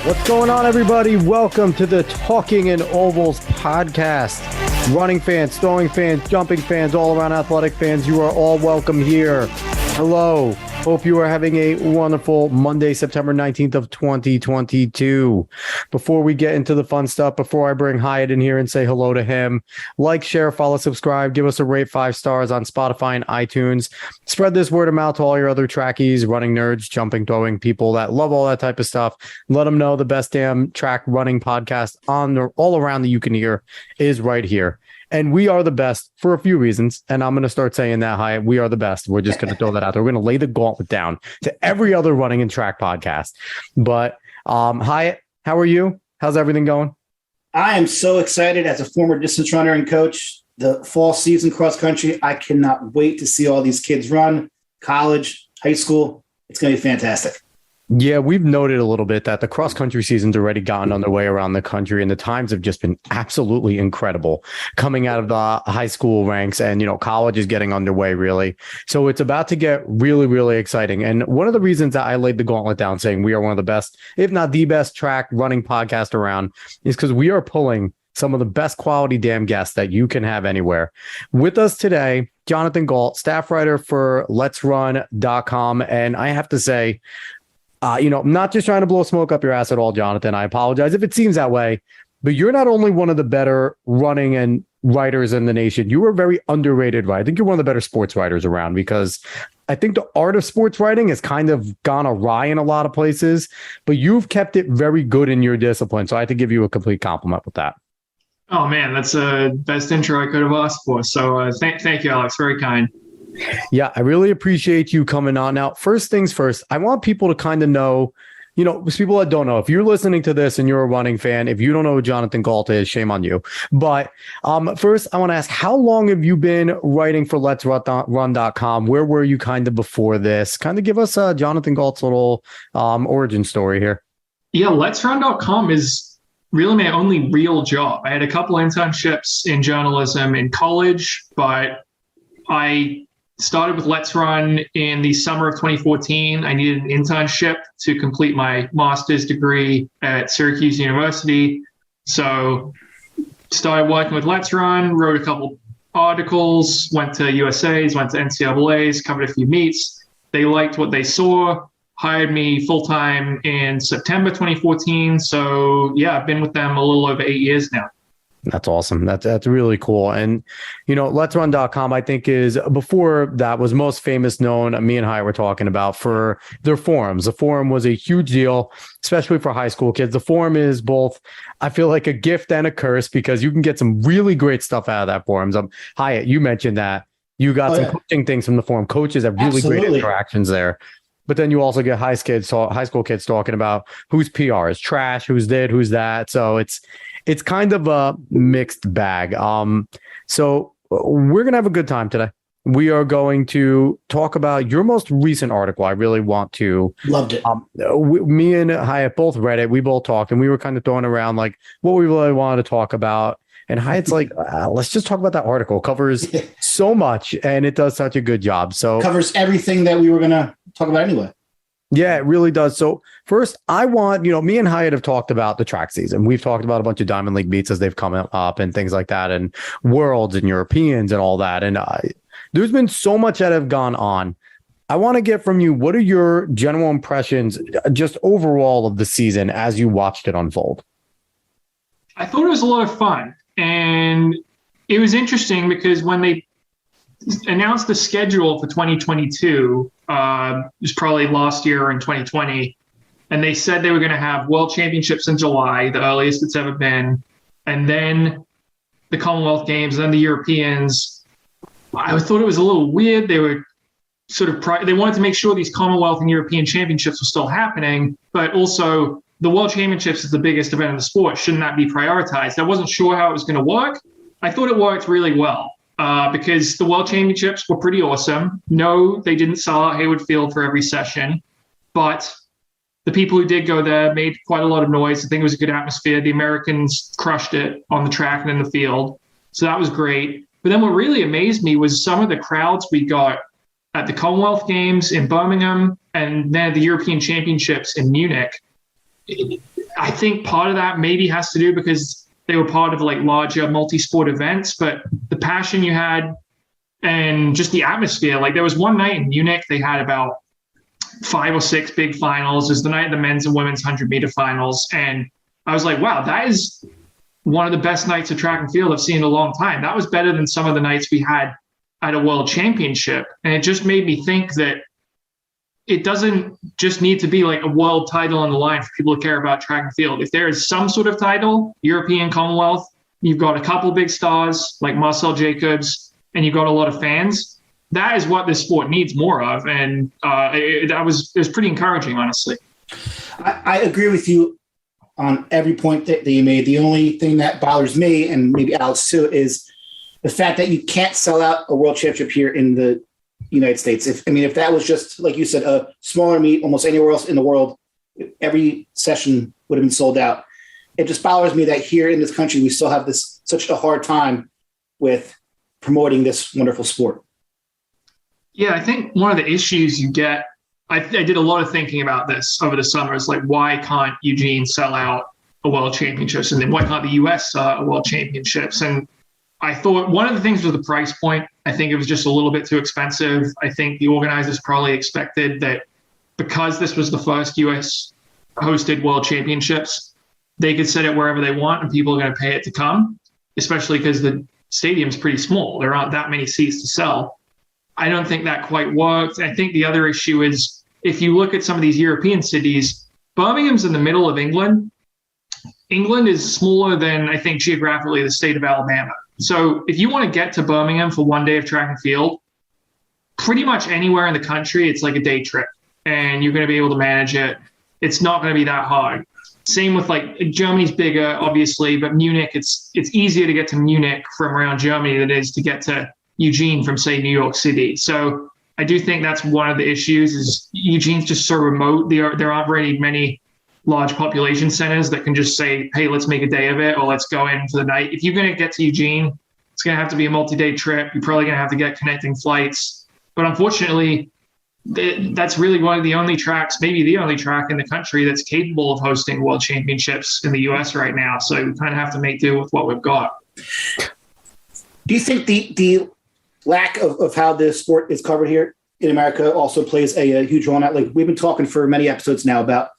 What's going on, everybody? Welcome to the Talking in Ovals podcast. Running fans, throwing fans, jumping fans, all around athletic fans, you are all welcome here. Hello. Hope you are having a wonderful Monday, September 19th of 2022. Before we get into the fun stuff, before I bring Hyatt in here and say hello to him, like, share, follow, subscribe, give us a rate 5 stars on Spotify and iTunes. Spread this word of mouth to all your other trackies, running nerds, jumping, throwing people that love all that type of stuff. Let them know the best damn track running podcast on all around that you can hear is right here. And we are the best for a few reasons. And I'm going to start saying that, Hyatt. We are the best. We're just going to throw that out there. We're going to lay the gauntlet down to every other running and track podcast. But Hyatt, how are you? How's everything going? I am so excited as a former distance runner and coach. The fall season cross country, I cannot wait to see all these kids run. College, high school, it's going to be fantastic. Yeah, we've noted a little bit that the cross-country season's already gotten underway around the country, and the times have just been absolutely incredible coming out of the high school ranks, and, college is getting underway, really. So it's about to get really, really exciting. And one of the reasons that I laid the gauntlet down saying we are one of the best, if not the best track running podcast around is because we are pulling some of the best quality damn guests that you can have anywhere. With us today, Jonathan Gault, staff writer for LetsRun.com. And I have to say, I'm not just trying to blow smoke up your ass at all, Jonathan. I apologize if it seems that way, but you're not only one of the better running and writers in the nation, you are very underrated, right? I think you're one of the better sports writers around, because I think the art of sports writing has kind of gone awry in a lot of places, but you've kept it very good in your discipline. So I have to give you a complete compliment with that. Oh man, that's the best intro I could have asked for. So thank you, Alex. Very kind. Yeah, I really appreciate you coming on. Now, first things first, I want people to kind of know, people that don't know, if you're listening to this and you're a running fan, if you don't know who Jonathan Gault is, shame on you. But first, I want to ask, how long have you been writing for LetsRun.com? Where were you kind of before this? Kind of give us Jonathan Gault's little origin story here. Yeah, LetsRun.com is really my only real job. I had a couple internships in journalism in college, but I started with Let's Run in the summer of 2014. I needed an internship to complete my master's degree at Syracuse University. So started working with Let's Run, wrote a couple articles, went to USA's, went to NCAA's, covered a few meets. They liked what they saw, hired me full-time in September 2014. So yeah, I've been with them a little over 8 years now. That's awesome. That's really cool. And, LetsRun.com, I think, is, before that, was most famous known, me and Hyatt were talking about, for their forums. The forum was a huge deal, especially for high school kids. The forum is both, I feel like, a gift and a curse, because you can get some really great stuff out of that forums. Hyatt, you mentioned that you got some coaching things from the forum. Coaches have really great interactions there. But then you also get high school kids talking about whose PR is trash, who's who's that. So it's kind of a mixed bag. So we're going to have a good time today. We are going to talk about your most recent article. I really want to. Loved it. Me and Hyatt both read it. We both talked, and we were kind of throwing around like what we really wanted to talk about. And Hyatt's like, let's just talk about that article. It covers so much, and it does such a good job. So covers everything that we were going to talk about anyway. Yeah, it really does. So first, I want, me and Hyatt have talked about the track season. We've talked about a bunch of Diamond League beats as they've come up and things like that, and Worlds and Europeans and all that. And there's been so much that have gone on. I want to get from you, what are your general impressions just overall of the season as you watched it unfold? I thought it was a lot of fun. And it was interesting because when they announced the schedule for 2022, it was probably last year or in 2020, and they said they were going to have World Championships in July, the earliest it's ever been, and then the Commonwealth Games, and then the Europeans. I thought it was a little weird. They were sort of they wanted to make sure these Commonwealth and European championships were still happening, but also the World Championships is the biggest event in the sport. Shouldn't that be prioritized? I wasn't sure how it was going to work. I thought it worked really well because the World Championships were pretty awesome. No, they didn't sell out Hayward Field for every session, but the people who did go there made quite a lot of noise. I think it was a good atmosphere. The Americans crushed it on the track and in the field. So that was great. But then what really amazed me was some of the crowds we got at the Commonwealth Games in Birmingham and then the European Championships in Munich. I think part of that maybe has to do because they were part of like larger multi-sport events, but the passion you had and just the atmosphere. Like there was one night in Munich, they had about 5 or 6 big finals. It was the night of the men's and women's 100-meter finals. And I was like, wow, that is one of the best nights of track and field I've seen in a long time. That was better than some of the nights we had at a world championship. And it just made me think that it doesn't just need to be like a world title on the line for people to care about track and field. If there is some sort of title, European, Commonwealth, you've got a couple big stars like Marcel Jacobs, and you've got a lot of fans. That is what this sport needs more of. And it was pretty encouraging, honestly. I agree with you on every point that you made. The only thing that bothers me, and maybe Alex too, is the fact that you can't sell out a world championship here in the United States. If that was just, like you said, a smaller meet almost anywhere else in the world, every session would have been sold out. It just bothers me that here in this country, we still have such a hard time with promoting this wonderful sport. Yeah, I think one of the issues you get, I did a lot of thinking about this over the summer. It's like, why can't Eugene sell out a world championships? And then why can't the US sell out a world championships? And I thought one of the things was the price point. I think it was just a little bit too expensive. I think the organizers probably expected that because this was the first US hosted world championships, they could set it wherever they want and people are going to pay it to come, especially because the stadium's pretty small. There aren't that many seats to sell. I don't think that quite worked. I think the other issue is if you look at some of these European cities, Birmingham's in the middle of England. England is smaller than, I think, geographically the state of Alabama. So if you want to get to Birmingham for one day of track and field, pretty much anywhere in the country, it's like a day trip and you're going to be able to manage it. It's not going to be that hard. Same with like Germany's bigger, obviously, but Munich, it's easier to get to Munich from around Germany than it is to get to Eugene from, say, New York City. So I do think that's one of the issues is Eugene's just so remote. There aren't really many large population centers that can just say, hey, let's make a day of it or let's go in for the night. If you're going to get to Eugene, it's going to have to be a multi-day trip. You're probably going to have to get connecting flights. But unfortunately, that's really one of the only tracks, maybe the only track in the country that's capable of hosting world championships in the US right now. So we kind of have to make do with what we've got. Do you think the lack of how the sport is covered here in America also plays a huge role in that? Like we've been talking for many episodes now about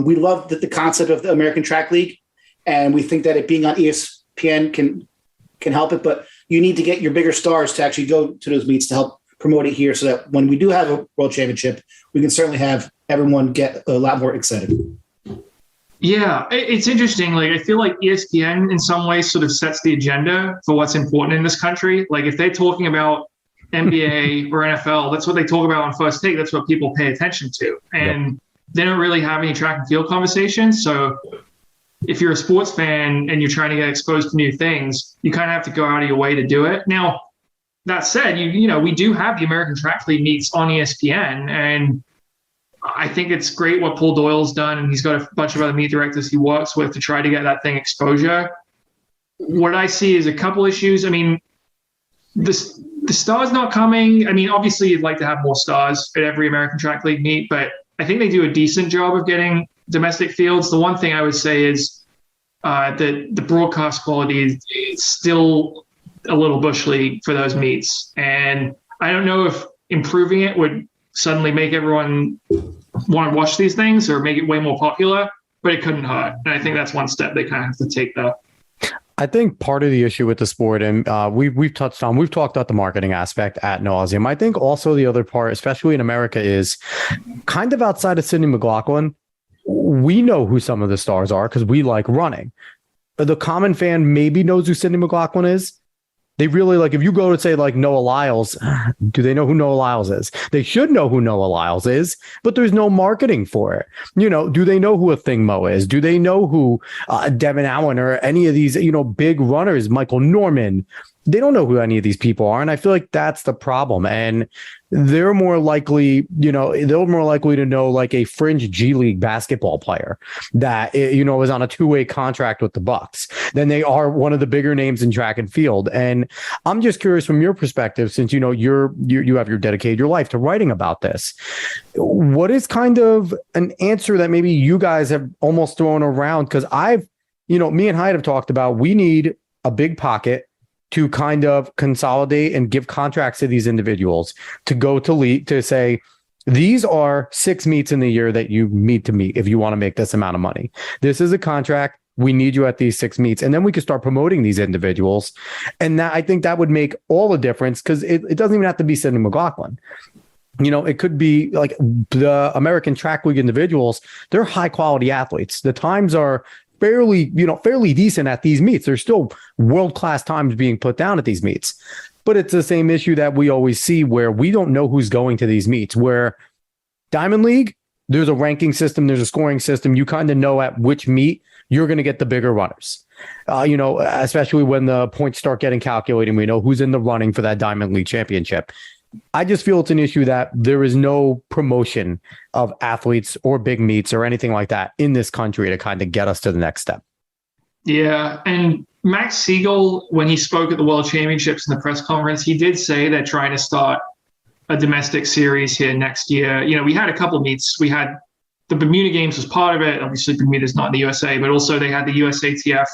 we love the concept of the American Track League, and we think that it being on ESPN can help it, but you need to get your bigger stars to actually go to those meets to help promote it here so that when we do have a world championship, we can certainly have everyone get a lot more excited. Yeah, it's interesting. Like, I feel like ESPN in some ways sort of sets the agenda for what's important in this country. Like if they're talking about NBA or NFL, that's what they talk about on First Take. That's what people pay attention to. And they don't really have any track and field conversations. So if you're a sports fan and you're trying to get exposed to new things, you kind of have to go out of your way to do it. Now, that said, we do have the American Track League meets on ESPN, and I think it's great what Paul Doyle's done, and he's got a bunch of other meet directors he works with to try to get that thing exposure. What I see is a couple issues. I mean, the stars not coming. I mean, obviously you'd like to have more stars at every American Track League meet, but I think they do a decent job of getting domestic fields. The one thing I would say is that the broadcast quality is still a little bush league for those meets. And I don't know if improving it would suddenly make everyone want to watch these things or make it way more popular, but it couldn't hurt. And I think that's one step they kind of have to take though. I think part of the issue with the sport, and we've talked about the marketing aspect ad nauseum. I think also the other part, especially in America, is kind of outside of Sydney McLaughlin. We know who some of the stars are because we like running. But the common fan maybe knows who Sydney McLaughlin is. They really, like, if you go to say like Noah Lyles, do they know who Noah Lyles is? They should know who Noah Lyles is, but there's no marketing for it. Do they know who a Thing Mo is? Do they know who Devin Allen or any of these, big runners, Michael Norman? They don't know who any of these people are. And I feel like that's the problem. And they're more likely, to know like a fringe G League basketball player that, is on a two-way contract with the Bucks than they are one of the bigger names in track and field. And I'm just curious from your perspective, since, you have dedicated your life to writing about this. What is kind of an answer that maybe you guys have almost thrown around? Because me and Hyde have talked about, we need a big pocket to kind of consolidate and give contracts to these individuals to go to lead to say, these are 6 meets in the year that you need to meet if you want to make this amount of money. This is a contract. We need you at these 6 meets. And then we can start promoting these individuals. And that, I think that would make all the difference, because it doesn't even have to be Sidney McLaughlin. It could be like the American Track League individuals. They're high quality athletes. The times are fairly decent at these meets. There's still world-class times being put down at these meets. But it's the same issue that we always see where we don't know who's going to these meets, where Diamond League, there's a ranking system, there's a scoring system. You kind of know at which meet you're going to get the bigger runners. Especially when the points start getting calculated, we know who's in the running for that Diamond League championship. I just feel it's an issue that there is no promotion of athletes or big meets or anything like that in this country to kind of get us to the next step. Yeah. And Max Siegel, when he spoke at the World Championships in the press conference, he did say they're trying to start a domestic series here next year. We had a couple of meets. We had the Bermuda Games was part of it. Obviously, Bermuda's not in the USA, but also they had the USATF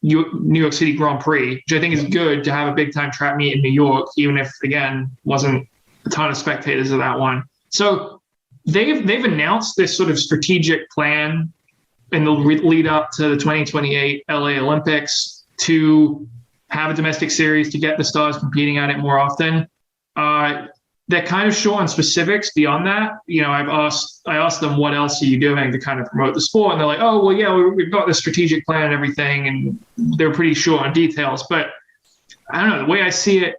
New York City Grand Prix, which I think is good to have a big time track meet in New York, even if, again, wasn't a ton of spectators of that one. So they've announced this sort of strategic plan in the lead up to the 2028 LA Olympics to have a domestic series to get the stars competing at it more often. They're kind of short on specifics beyond that. I asked them, what else are you doing to kind of promote the sport? And they're like, oh, well, yeah, we've got the strategic plan and everything. And they're pretty short on details. But I don't know, the way I see it,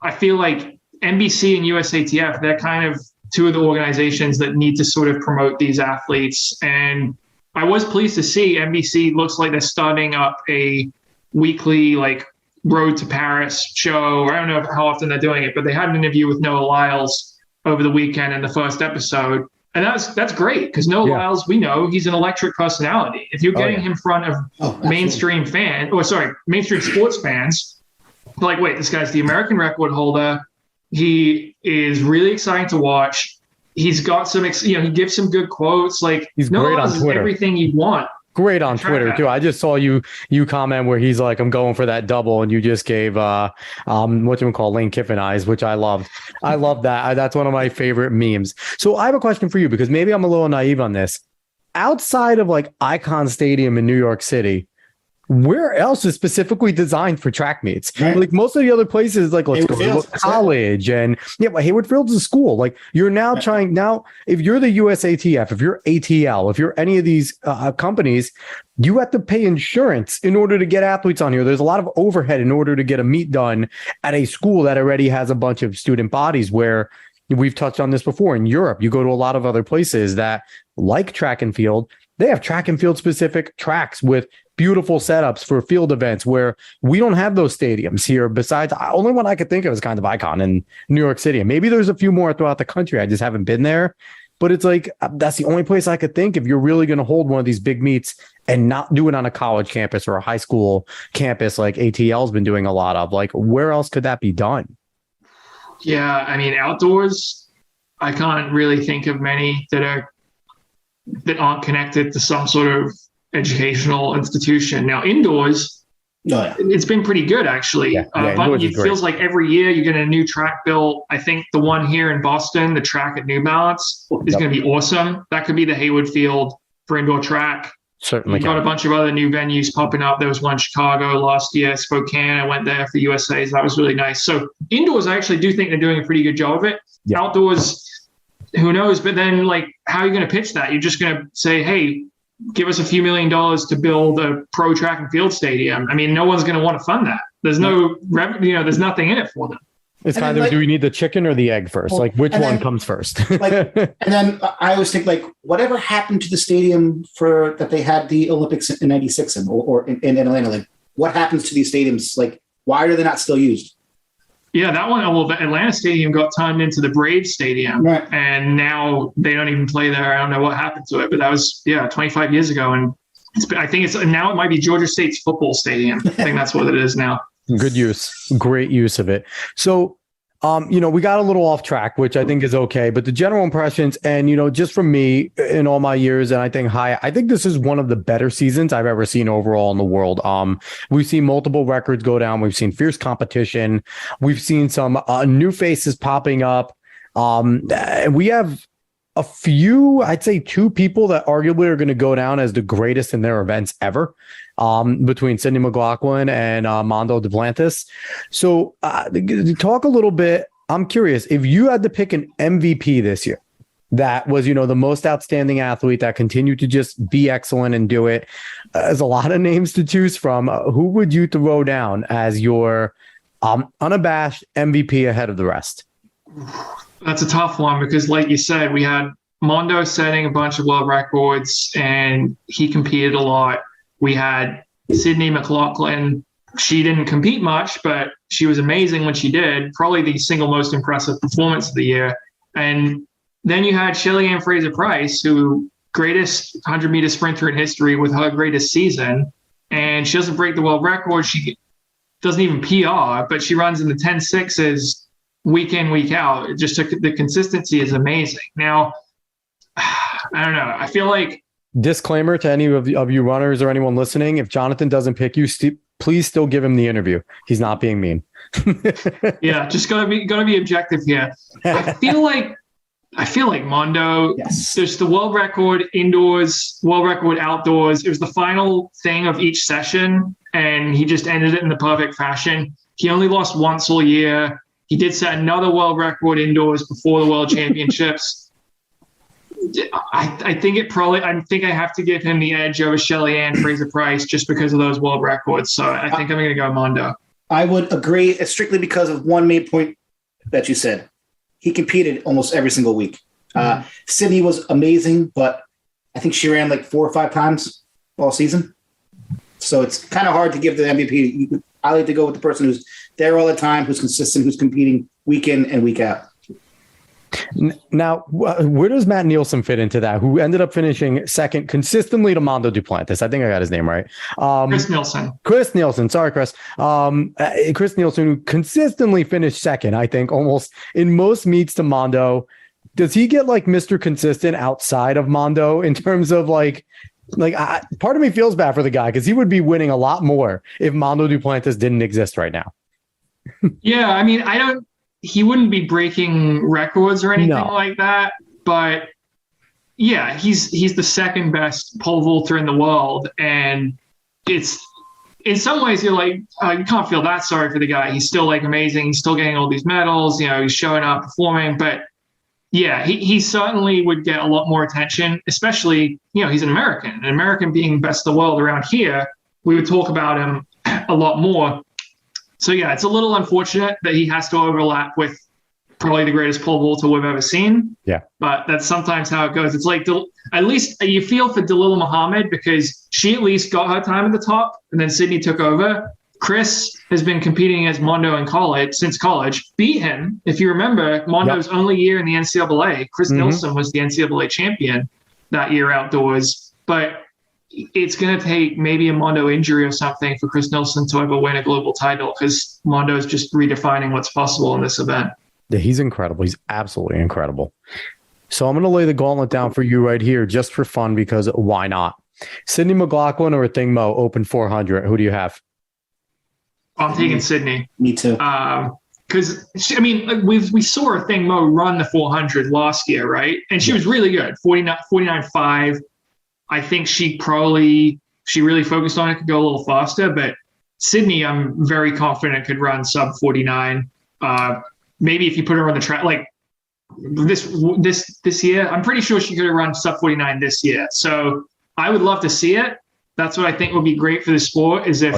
I feel like NBC and USATF, they're kind of two of the organizations that need to sort of promote these athletes. And I was pleased to see NBC looks like they're starting up a weekly, Road to Paris show. I don't know how often they're doing it, but they had an interview with Noah Lyles over the weekend in the first episode. And that's great, because Noah Lyles, we know he's an electric personality. If you're getting him in front of mainstream mainstream sports fans, like, wait, this guy's the American record holder. He is really exciting to watch. He's got some, he gives some good quotes. He's Noah great Lyles on Twitter. Is everything you want. Great on Twitter too. I just saw you comment where he's like, I'm going for that double, and you just gave Lane Kiffin eyes, which I loved. I love that. That's one of my favorite memes. So I have a question for you, because maybe I'm a little naive on this. Outside of Icon Stadium in New York City, where else is specifically designed for track meets? Right. Most of the other places, let's go to college, and but Hayward Field's a school. You're now trying if you're the USATF, if you're ATL, if you're any of these companies, you have to pay insurance in order to get athletes on here. There's a lot of overhead in order to get a meet done at a school that already has a bunch of student bodies. Where we've touched on this before, in Europe, you go to a lot of other places that, like track and field, they have track and field specific tracks with beautiful setups for field events, where we don't have those stadiums here. Besides, only one I could think of is kind of Icon in New York City. And maybe there's a few more throughout the country. I just haven't been there. But it's that's the only place I could think if you're really going to hold one of these big meets and not do it on a college campus or a high school campus like ATL's been doing a lot of. Where else could that be done? Yeah, outdoors, I can't really think of many that aren't connected to some sort of educational institution. Now, indoors, it's been pretty good, actually. But it feels like every year you get a new track built. I think the one here in Boston, the track at New Balance, is going to be awesome. That could be the Hayward Field for indoor track. Certainly. We've got a bunch of other new venues popping up. There was one in Chicago last year, Spokane. I went there for USA's. That was really nice. So indoors, I actually do think they're doing a pretty good job of it. Yeah. Outdoors, who knows? But then, how are you going to pitch that? You're just going to say, hey, give us a few $1 million to build a pro track and field stadium. No one's going to want to fund that. There's no revenue, there's nothing in it for them. It's kind of, do we need the chicken or the egg first? Which one comes first? And then I always think, whatever happened to the stadium that they had the Olympics in '96 or in Atlanta? What happens to these stadiums? Why are they not still used? Yeah, that one. Well, the Atlanta Stadium got turned into the Braves Stadium, Right. and now they don't even play there. I don't know what happened to it, but that was 25 years ago, and I think now it might be Georgia State's football stadium. I think that's what it is now. Good use, great use of it. So, we got a little off track, which I think is okay, but the general impressions, and just from me in all my years, and I think this is one of the better seasons I've ever seen overall in the world. We've seen multiple records go down. We've seen fierce competition. We've seen some new faces popping up. We have a few, I'd say 2 people that arguably are going to go down as the greatest in their events ever, between Sydney McLaughlin and Mondo Duplantis. So talk a little bit. I'm curious, if you had to pick an MVP this year that was, the most outstanding athlete that continued to just be excellent and do it, there's a lot of names to choose from. Who would you throw down as your unabashed MVP ahead of the rest? That's a tough one because, like you said, we had Mondo setting a bunch of world records and he competed a lot. We had Sydney McLaughlin. She didn't compete much, but she was amazing when she did. Probably the single most impressive performance of the year. And then you had Shelly-Ann Fraser-Pryce, who greatest 100-meter sprinter in history with her greatest season. And she doesn't break the world record. She doesn't even PR, but she runs in the 10.6s week in, week out. It just took the consistency is amazing. Now, I don't know. I feel like disclaimer to any of you runners or anyone listening: if Jonathan doesn't pick you, please still give him the interview. He's not being mean. Yeah, just gotta be objective here. I feel like Mondo. Yes. There's the world record indoors, world record outdoors. It was the final thing of each session, and he just ended it in the perfect fashion. He only lost once all year. He did set another world record indoors before the World Championships. I think I have to give him the edge over Shelly-Ann Fraser-Pryce just because of those world records. So I think I'm going to go Mondo. I would agree, strictly because of one main point that you said. He competed almost every single week. Sydney was amazing, but I think she ran like 4 or 5 times all season. So it's kind of hard to give the MVP. I like to go with the person who's there all the time, who's consistent, who's competing week in and week out. Now, where does Matt Nielsen fit into that? Who ended up finishing second consistently to Mondo Duplantis? I think I got his name right. Chris Nielsen. Sorry, Chris. Chris Nielsen, who consistently finished second, I think, almost in most meets to Mondo. Does he get like Mr. Consistent outside of Mondo in terms of part of me feels bad for the guy because he would be winning a lot more if Mondo Duplantis didn't exist right now. Yeah, I mean, he wouldn't be breaking records or anything like that, but yeah, he's the second best pole vaulter in the world, and it's in some ways you're like, you can't feel that sorry for the guy. He's still like amazing. He's still getting all these medals. He's showing up, performing, but yeah, he certainly would get a lot more attention, especially he's an American being best of the world around here. We would talk about him a lot more. So, yeah, it's a little unfortunate that he has to overlap with probably the greatest pole vaulter we've ever seen. Yeah. But that's sometimes how it goes. It's like at least you feel for Dalila Muhammad because she at least got her time at the top and then Sydney took over. Chris has been competing against Mondo in since college, beat him. If you remember, Mondo's only year in the NCAA. Chris Nielsen was the NCAA champion that year outdoors. But it's going to take maybe a Mondo injury or something for Chris Nielsen to ever win a global title because Mondo is just redefining what's possible in this event. Yeah, he's incredible. He's absolutely incredible. So I'm going to lay the gauntlet down for you right here just for fun because why not? Sydney McLaughlin or Thing Mo, Open 400. Who do you have? I'm taking Sydney. Me too. Because, we saw a Thing Mo run the 400 last year, right? And she was really good, 49.5. I think she really focused on it, could go a little faster, but Sydney, I'm very confident could run sub 49. Maybe if you put her on the track, like this year, I'm pretty sure she could have run sub 49 this year. So I would love to see it. That's what I think would be great for the sport is if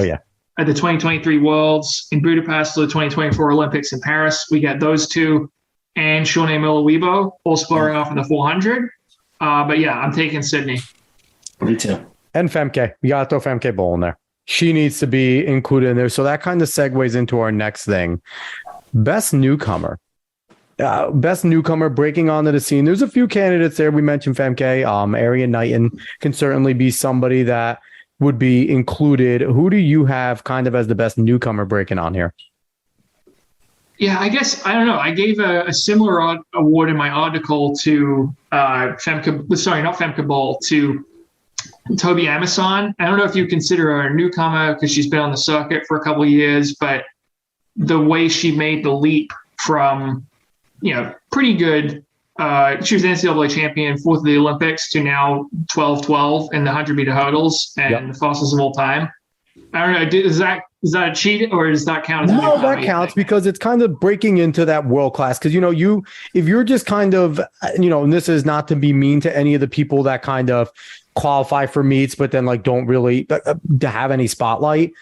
at the 2023 Worlds in Budapest or the 2024 Olympics in Paris, we get those two and Shawnee Miller-Weibo all sparring off in the 400. But yeah, I'm taking Sydney. Me too. And Femke. You got to throw Femke Bowl in there. She needs to be included in there. So that kind of segues into our next thing. Best newcomer. Best newcomer breaking onto the scene. There's a few candidates there. We mentioned Femke. Arian Knighton can certainly be somebody that would be included. Who do you have kind of as the best newcomer breaking on here? Yeah, I guess, I don't know. I gave a similar award in my article to not Femke Bol, to Toby Amazon. I don't know if you consider her a newcomer because she's been on the circuit for a couple of years, but the way she made the leap from, pretty good. She was an NCAA champion, fourth of the Olympics, to now 12-12 in the 100-meter hurdles and the fastest of all time. I don't know. Is that a cheat, or does that count? No, that counts because it's kind of breaking into that world class. Because if you're just kind of, and this is not to be mean to any of the people that kind of qualify for meets, but then don't really to have any spotlight.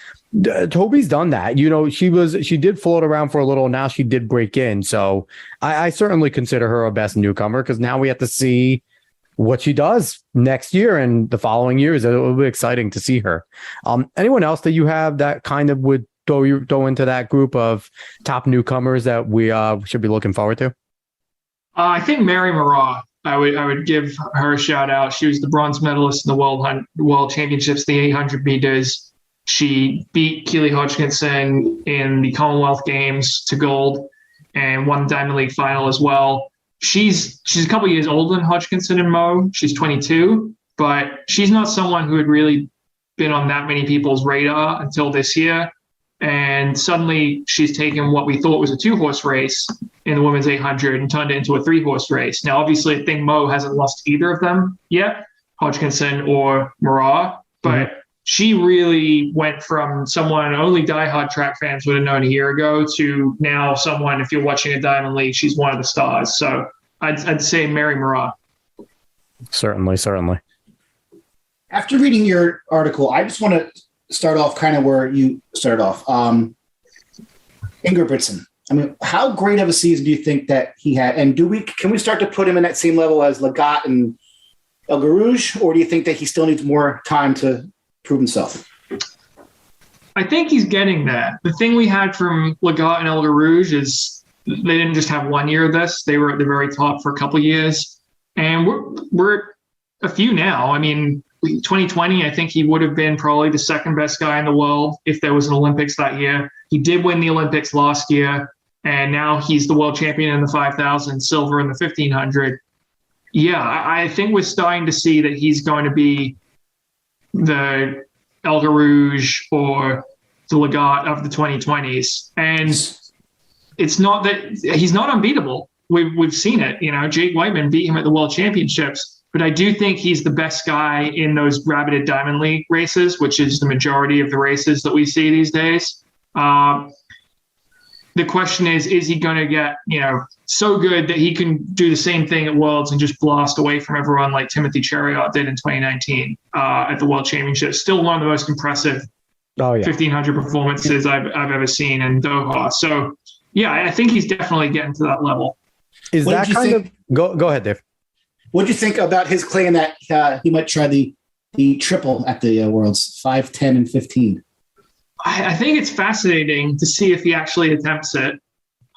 Toby's done that. She did float around for a little. Now she did break in. So I certainly consider her a best newcomer because now we have to see what she does next year and the following years. It'll be exciting to see her. Anyone else that you have that kind of would throw into that group of top newcomers that we should be looking forward to? I think Mary Moraa. I would give her a shout out. She was the bronze medalist in the World Championships, the 800 meters. She beat Keely Hodgkinson in the Commonwealth Games to gold and won the Diamond League final as well. She's a couple years older than Hodgkinson and Mo. She's 22, but she's not someone who had really been on that many people's radar until this year. And suddenly she's taken what we thought was a 2-horse race in the women's 800 and turned it into a 3-horse race. Now, obviously, I think Mo hasn't lost either of them yet, Hodgkinson or Moraa, but she really went from someone only diehard track fans would have known a year ago to now someone, if you're watching a Diamond League, she's one of the stars. So I'd say Mary Moraa. Certainly. After reading your article, I just want to start off kind of where you started off. Ingebrigtsen. I mean, how great of a season do you think that he had? And can we start to put him in that same level as Lagat and El Garouge, or do you think that he still needs more time to prove himself? I think he's getting there. The thing we had from Lagat and El Garouge is they didn't just have 1 year of this. They were at the very top for a couple of years. And we're a few now. I mean, 2020, I think he would have been probably the second best guy in the world if there was an Olympics that year. He did win the Olympics last year, and now he's the world champion in the 5,000, silver in the 1,500. Yeah, I think we're starting to see that he's going to be the El Garouge or the Lagat of the 2020s. And it's not that he's not unbeatable. We've seen it. Jake Whiteman beat him at the World Championships. But I do think he's the best guy in those rabbited Diamond League races, which is the majority of the races that we see these days. The question is he going to get, so good that he can do the same thing at Worlds and just blast away from everyone like Timothy Cheruiyot did in 2019 at the World Championships? Still one of the most impressive 1,500 performances I've ever seen in Doha. So, yeah, I think he's definitely getting to that level. Is that kind of – go ahead, Dave. What do you think about his claim that he might try the triple at the Worlds, 5, 10, and 15? I think it's fascinating to see if he actually attempts it.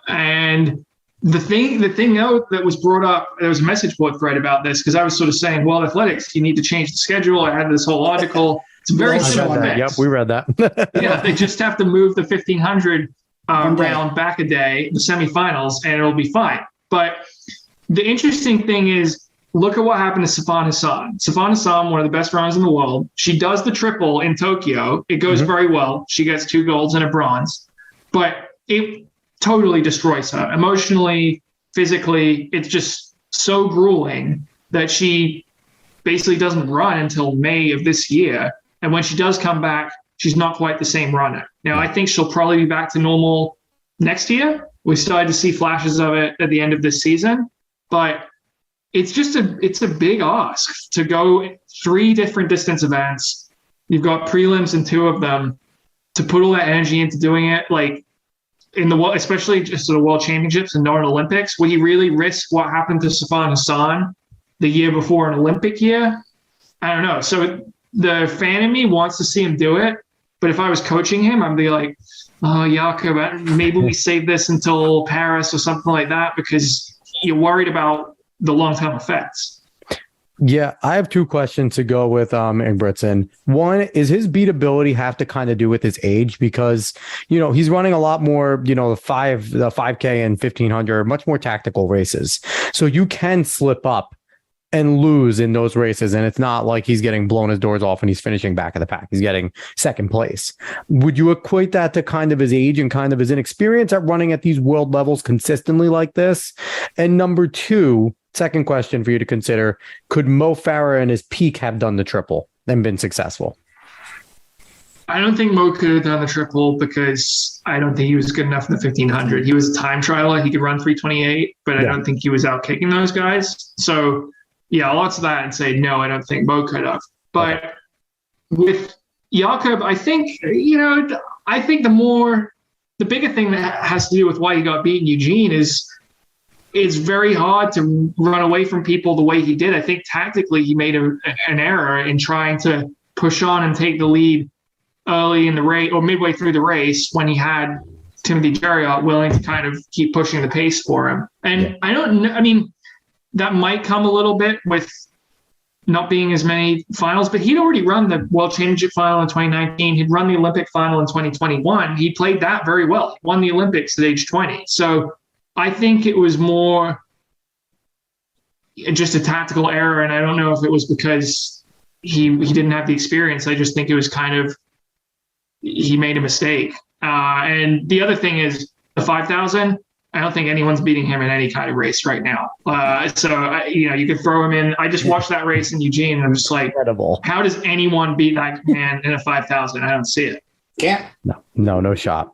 And the thing though that was brought up, there was a message board thread about this because I was sort of saying, well, athletics, you need to change the schedule. I had this whole article. It's very similar mix. Yep, we read that. Yeah, they just have to move the 1,500 round back a day, the semifinals, and it'll be fine. But the interesting thing is, look at what happened to Sifan Hassan. Sifan Hassan, one of the best runners in the world. She does the triple in Tokyo. It goes very well. She gets 2 golds and a bronze. But it totally destroys her. Emotionally, physically, it's just so grueling that she basically doesn't run until May of this year. And when she does come back, she's not quite the same runner. Now, I think she'll probably be back to normal next year. We started to see flashes of it at the end of this season. But it's a big ask to go 3 different distance events. You've got prelims in 2 of them to put all that energy into doing it, like in the world, especially just the World Championships and not an Olympics. Would he really risk what happened to Sifan Hassan the year before an Olympic year? I don't know. So the fan in me wants to see him do it, But if I was coaching him, I'd be like, oh, Jakob, maybe we save this until Paris or something like that, because you're worried about the long-term effects. Yeah, I have two questions to go with Ingebrigtsen. One, is his beatability have to kind of do with his age? Because, he's running a lot more, the 5K and 1500, much more tactical races. So you can slip up and lose in those races. And it's not like he's getting blown his doors off and he's finishing back of the pack. He's getting second place. Would you equate that to kind of his age and kind of his inexperience at running at these world levels consistently like this? And number two, second question for you to consider, could Mo Farah in his peak have done the triple and been successful? I don't think Mo could have done the triple because I don't think he was good enough in the 1500. He was a time trialer. He could run 328, but I don't think he was out kicking those guys. So yeah, I'll answer that and say, no, I don't think Mo could have. But with Jakob, I think, I think the bigger thing that has to do with why he got beat in Eugene is it's very hard to run away from people the way he did. I think tactically he made an error in trying to push on and take the lead early in the race or midway through the race when he had Timothy Jerriott willing to kind of keep pushing the pace for him. And I don't know, that might come a little bit with not being as many finals, but he'd already run the World Championship final in 2019. He'd run the Olympic final in 2021. He played that very well. He won the Olympics at age 20. So I think it was more just a tactical error. And I don't know if it was because he didn't have the experience. I just think it was kind of, he made a mistake. And the other thing is the 5,000, I don't think anyone's beating him in any kind of race right now. You could throw him in. I just watched that race in Eugene, and I'm just like, incredible. How does anyone beat that man in a 5,000? I don't see it. Can't. No shot.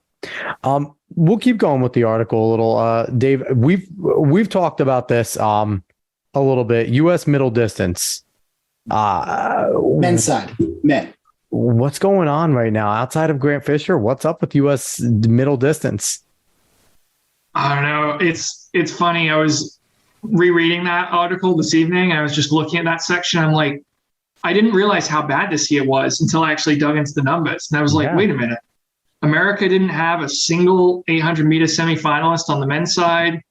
We'll keep going with the article a little. Dave, we've talked about this a little bit. U.S. middle distance. Men's side. Men. What's going on right now outside of Grant Fisher? What's up with U.S. middle distance? I don't know. It's funny. I was rereading that article this evening. I was just looking at that section. I'm like, I didn't realize how bad this year was until I actually dug into the numbers. And I was like, wait a minute. America didn't have a single 800-meter semifinalist on the men's side.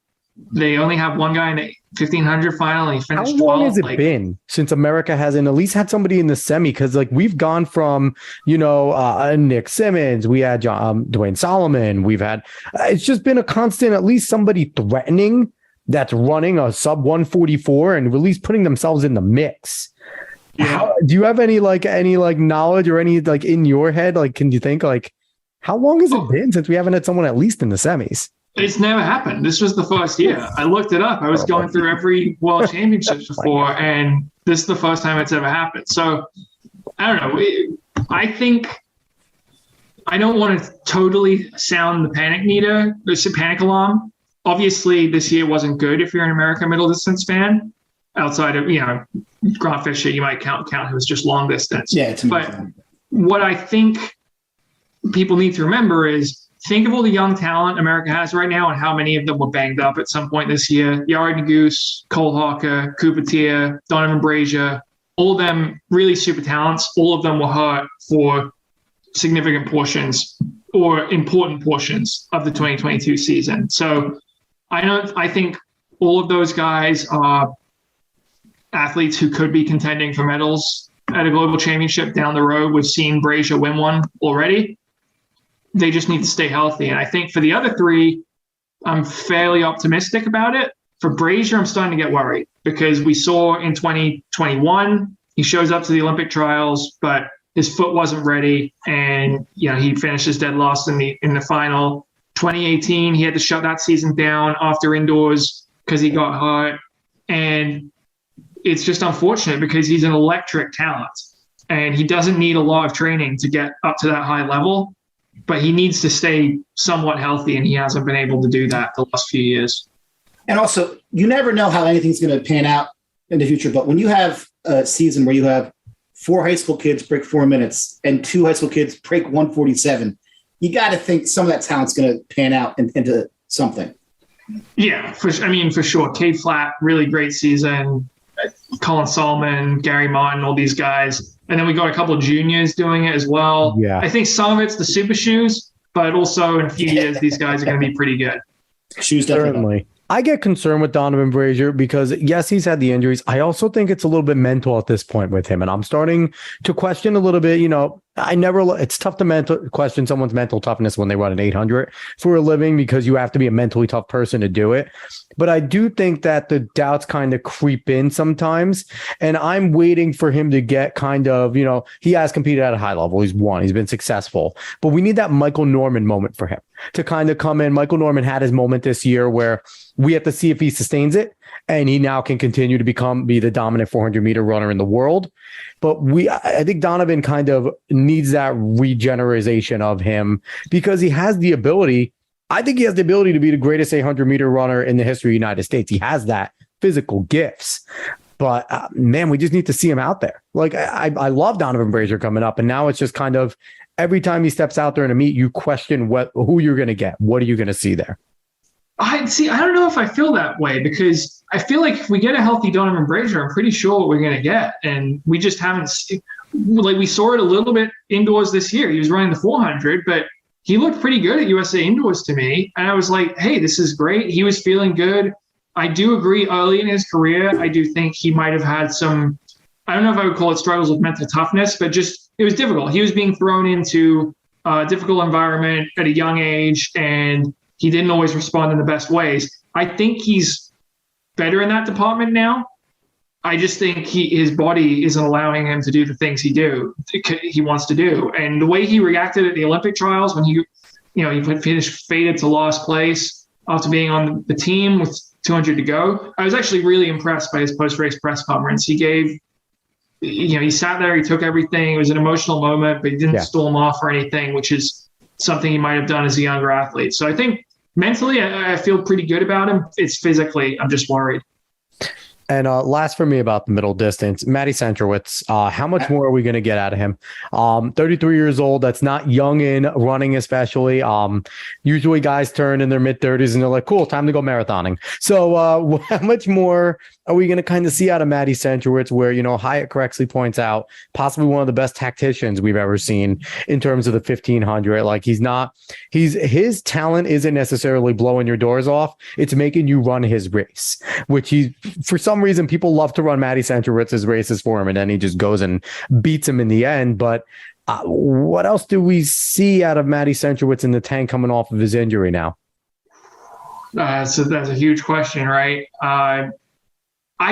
They only have one guy in the 1,500 final, and he finished 12th. How long has it been since America hasn't at least had somebody in the semi? Because we've gone from Nick Simmons, we had Dwayne Solomon, we've had it's just been a constant, at least somebody threatening that's running a sub 144 and at least putting themselves in the mix. Yeah. Do you have any knowledge or any in your head? Can you think how long has it been since we haven't had someone at least in the semis? It's never happened. This was the first year. I looked it up. I was going through every World Championships before, and this is the first time it's ever happened. So, I don't know. I think I don't want to totally sound the panic meter, the panic alarm. Obviously, this year wasn't good if you're an American middle distance fan. Outside of, Grant Fisher, you might count who was just long distance. Yeah, it's but what I think people need to remember is, think of all the young talent America has right now and how many of them were banged up at some point this year. Yard Goose, Cole Hawker, Cooper Tier, Donovan Brazier, all of them really super talents. All of them were hurt for significant portions or important portions of the 2022 season. So I think all of those guys are athletes who could be contending for medals at a global championship down the road. We've seen Brazier win one already. They just need to stay healthy. And I think for the other three, I'm fairly optimistic about it. For Brazier, I'm starting to get worried because we saw in 2021, he shows up to the Olympic trials, but his foot wasn't ready. And, he finishes dead last in the final. 2018, he had to shut that season down after indoors because he got hurt. And it's just unfortunate because he's an electric talent and he doesn't need a lot of training to get up to that high level. But he needs to stay somewhat healthy, and he hasn't been able to do that the last few years. And also, you never know how anything's going to pan out in the future. But when you have a season where you have 4 high school kids break 4 minutes and 2 high school kids break 147, you got to think some of that talent's going to pan out into something. Yeah, for sure. Cade Flatt, really great season. Colin Solomon, Gary Martin, all these guys. And then we got a couple of juniors doing it as well. Yeah. I think some of it's the super shoes, but also in a few years, these guys are going to be pretty good. Shoes definitely. Certainly. I get concerned with Donovan Brazier because, yes, he's had the injuries. I also think it's a little bit mental at this point with him. And I'm starting to question a little bit, it's tough to question someone's mental toughness when they run an 800 for a living because you have to be a mentally tough person to do it. But I do think that the doubts kind of creep in sometimes. And I'm waiting for him to get kind of, he has competed at a high level. He's won. He's been successful. But we need that Michael Norman moment for him to kind of come in. Michael Norman had his moment this year where we have to see if he sustains it. And he now can continue to be the dominant 400-meter runner in the world. But I think Donovan kind of needs that regeneration of him because he has the ability. I think he has the ability to be the greatest 800-meter runner in the history of the United States. He has that physical gifts. But, man, we just need to see him out there. Like, I love Donovan Brazier coming up. And now it's just kind of every time he steps out there in a meet, you question who you're going to get. What are you going to see there? I don't know if I feel that way because I feel like if we get a healthy Donovan Brazier, I'm pretty sure what we're going to get. And we just haven't we saw it a little bit indoors this year. He was running the 400, but he looked pretty good at USA Indoors to me. And I was like, hey, this is great. He was feeling good. I do agree early in his career. I do think he might have had some, I don't know if I would call it struggles with mental toughness, but just it was difficult. He was being thrown into a difficult environment at a young age, and he didn't always respond in the best ways. I think he's better in that department now. I just think his body isn't allowing him to do the things he wants to do. And the way he reacted at the Olympic trials when he finished faded to last place after being on the team with 200 to go, I was actually really impressed by his post-race press conference. He gave, he sat there, he took everything. It was an emotional moment, but he didn't storm off or anything, which is something he might have done as a younger athlete. So I think mentally, I feel pretty good about him. It's physically, I'm just worried. And last for me about the middle distance, Matty Centrowitz, how much more are we going to get out of him? 33 years old. That's not young in running, especially. Usually guys turn in their mid-30s and they're like, cool, time to go marathoning. So how much more are we going to kind of see out of Matty Centrowitz where, Hyatt correctly points out possibly one of the best tacticians we've ever seen in terms of the 1500. Like his talent isn't necessarily blowing your doors off. It's making you run his race, which for some reason, people love to run Matty Centrowitz's races for him, and then he just goes and beats him in the end. But what else do we see out of Matty Centrowitz in the tank coming off of his injury now? So that's a huge question, right? I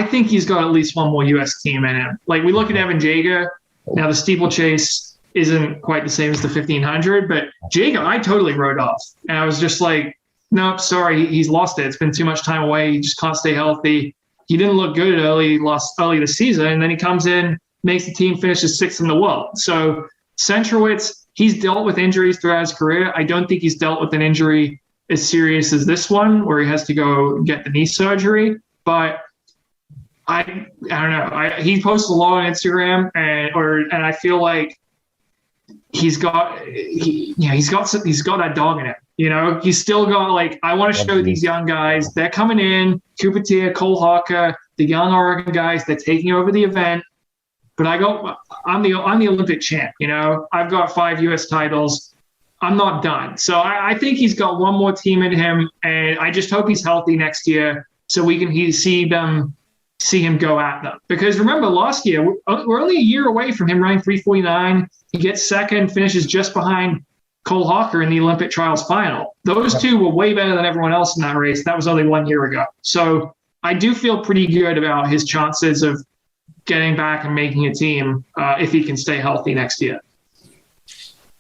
think he's got at least one more U.S. team in him. Like we look at Evan Jager. Now the steeplechase isn't quite the same as the 1500, but Jager I totally wrote off, and I was just like, nope, sorry, he's lost it. It's been too much time away. He just can't stay healthy. He didn't look good early this season, and then he comes in, makes the team, finishes sixth in the world. So Centrowitz, he's dealt with injuries throughout his career. I don't think he's dealt with an injury as serious as this one, where he has to go get the knee surgery. But I don't know. He posts a lot on Instagram, and I feel like he's got that dog in him. He's still got I want to show these young guys they're coming in, Cooper Tier, Cole Hawker, the young Oregon guys, they're taking over the event. But I'm the Olympic champ. I've got 5 U.S. titles. I'm not done. So I think he's got one more team in him, and I just hope he's healthy next year so we can see him go at them. Because remember, last year, we're only a year away from him running 3:49. He gets second, finishes just behind Cole Hawker in the Olympic trials final. Those two were way better than everyone else in that race. That was only 1 year ago. So I do feel pretty good about his chances of getting back and making a team if he can stay healthy next year.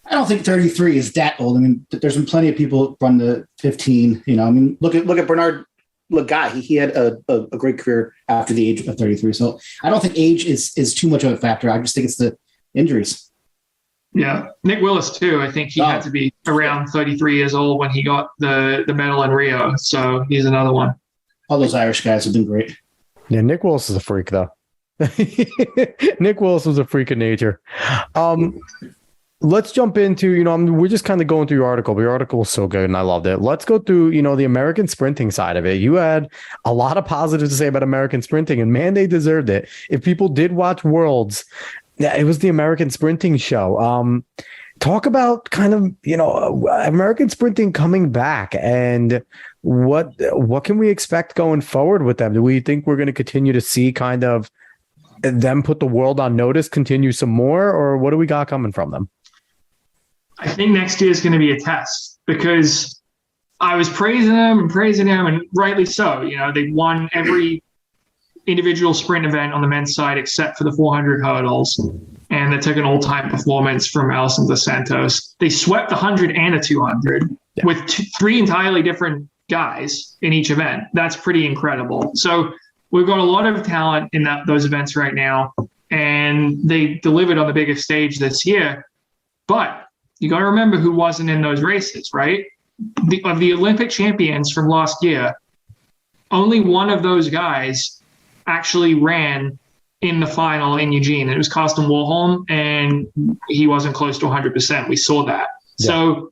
I don't think 33 is that old. I mean, there's been plenty of people run the 15. Look at Bernard Lagat. He had a great career after the age of 33. So I don't think age is too much of a factor. I just think it's the injuries. Yeah. Nick Willis, too. I think he had to be around 33 years old when he got the medal in Rio. So he's another one. All those Irish guys have been great. Yeah, Nick Willis is a freak, though. Nick Willis was a freak of nature. Let's jump into, we're just kind of going through your article, but your article was so good and I loved it. Let's go through, the American sprinting side of it. You had a lot of positives to say about American sprinting, and man, they deserved it. If people did watch Worlds, Yeah, it was the American Sprinting Show. Talk about kind of, American Sprinting coming back, and what can we expect going forward with them? Do we think we're going to continue to see kind of them put the world on notice, continue some more, or what do we got coming from them? I think next year is going to be a test, because I was praising them, and rightly so. They won every individual sprint event on the men's side except for the 400 hurdles, and they took an all-time performance from Alison dos Santos. They swept the 100 and the 200 with three entirely different guys in each event. That's pretty incredible. So we've got a lot of talent in those events right now, and they delivered on the biggest stage this year. But you got to remember who wasn't in those races, right? Of the Olympic champions from last year, only one of those guys actually ran in the final in Eugene, and it was Karsten Warholm, and he wasn't close to 100%. We saw that. Yeah. So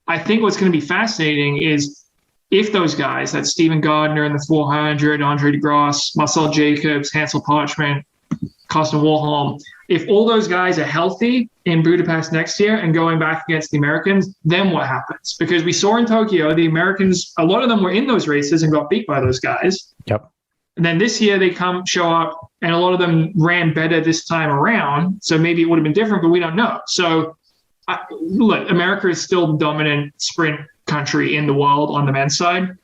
I think what's going to be fascinating is if those guys, that's Stephen Gardner in the 400, Andre de Grasse, Marcel Jacobs, Hansel Parchment, Karsten Warholm, if all those guys are healthy in Budapest next year and going back against the Americans, then what happens? Because we saw in Tokyo, the Americans, a lot of them were in those races and got beat by those guys. Yep. And then this year they show up, and a lot of them ran better this time around. So maybe it would have been different, but we don't know. So look, America is still the dominant sprint country in the world on the men's side.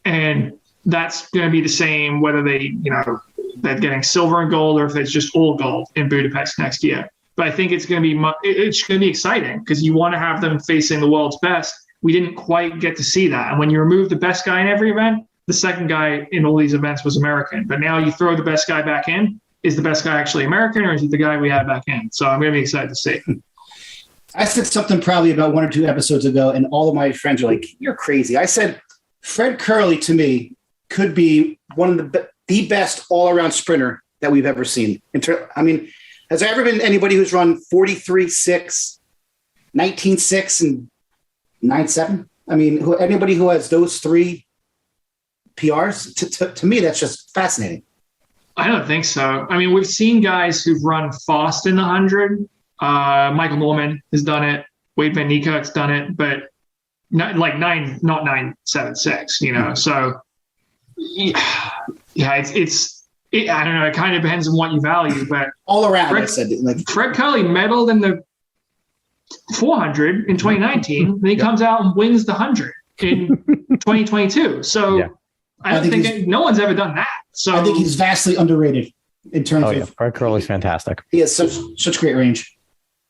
And that's going to be the same whether they're getting silver and gold or if it's just all gold in Budapest next year. But I think it's going to be exciting, because you want to have them facing the world's best. We didn't quite get to see that. And when you remove the best guy in every event, the second guy in all these events was American. But now you throw the best guy back in. Is the best guy actually American, or is he the guy we had back in? So I'm going to be excited to see. I said something probably about 1 or 2 episodes ago, and all of my friends are like, you're crazy. I said, Fred Curley, to me, could be one of the best all-around sprinter that we've ever seen. Has there ever been anybody who's run 43.6, 19.6, and 9.7? Anybody who has those three PRs, to me, that's just fascinating. I don't think so. We've seen guys who've run fast in the 100. Michael Norman has done it. Wade Van Niekerk's done it, but not 9.76, So yeah, it's I don't know. It kind of depends on what you value, but all around, Fred Curley medaled in the 400 in 2019, and he comes out and wins the 100 in 2022. So yeah. I don't think no one's ever done that. So I think he's vastly underrated in terms of. Fred Curley's fantastic. He has such great range.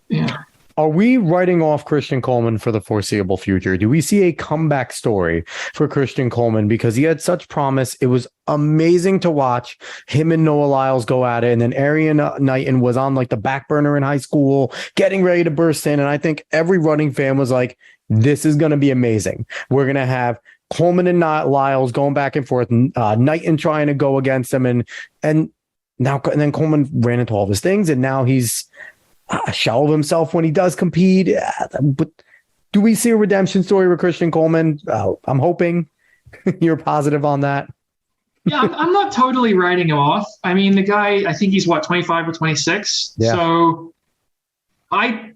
Yeah. Are we writing off Christian Coleman for the foreseeable future? Do we see a comeback story for Christian Coleman? Because he had such promise. It was amazing to watch him and Noah Lyles go at it. And then Arian Knighton was on the back burner in high school, getting ready to burst in. And I think every running fan was like, this is going to be amazing. We're going to have Coleman and Lyles going back and forth, Knighton trying to go against him. And then Coleman ran into all of his things. And now he's a shell of himself when he does compete. But do we see a redemption story with Christian Coleman? I'm hoping you're positive on that. Yeah, I'm not totally writing him off. The guy, I think he's 25 or 26. Yeah. So I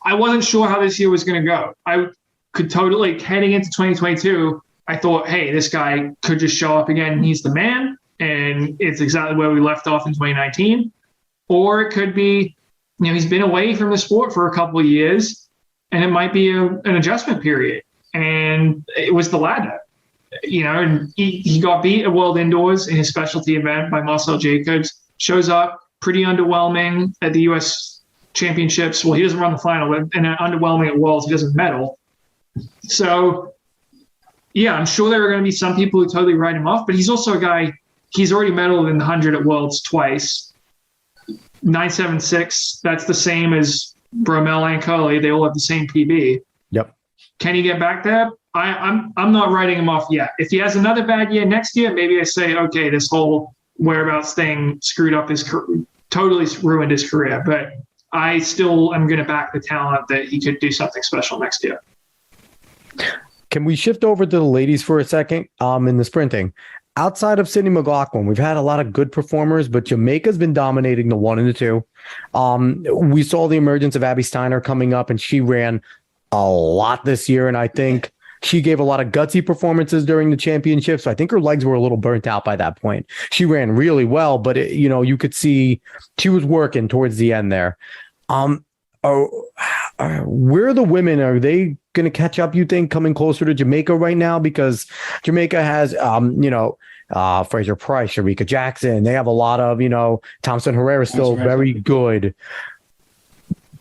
wasn't sure how this year was going to go. I could totally, heading into 2022, I thought, hey, this guy could just show up again and he's the man, and it's exactly where we left off in 2019. Or it could be, he's been away from the sport for a couple of years, and it might be an adjustment period. And it was the latter. And he got beat at World Indoors in his specialty event by Marcel Jacobs, shows up pretty underwhelming at the U.S. Championships. Well, he doesn't run the final, but underwhelming at Worlds, he doesn't medal. So, yeah, I'm sure there are going to be some people who totally write him off, but he's also a guy, he's already medaled in the 100 at Worlds twice. 9.76, that's the same as Bromell and Curley. They all have the same PB. Yep. Can he get back there? I'm not writing him off yet. If he has another bad year next year, maybe I say, okay, this whole whereabouts thing screwed up his career, totally ruined his career. But I still am going to back the talent that he could do something special next year. Can we shift over to the ladies for a second? In the sprinting, outside of Sydney McLaughlin, we've had a lot of good performers, but Jamaica's been dominating the 1 and the 2. We saw the emergence of Abby Steiner coming up, and she ran a lot this year. And I think she gave a lot of gutsy performances during the championships. So I think her legs were a little burnt out by that point. She ran really well, but you could see she was working towards the end there. Where are the women? Are they going to catch up, you think, coming closer to Jamaica right now? Because Jamaica has, Fraser Price, Sharika Jackson. They have a lot of, Thompson Herrera still very good.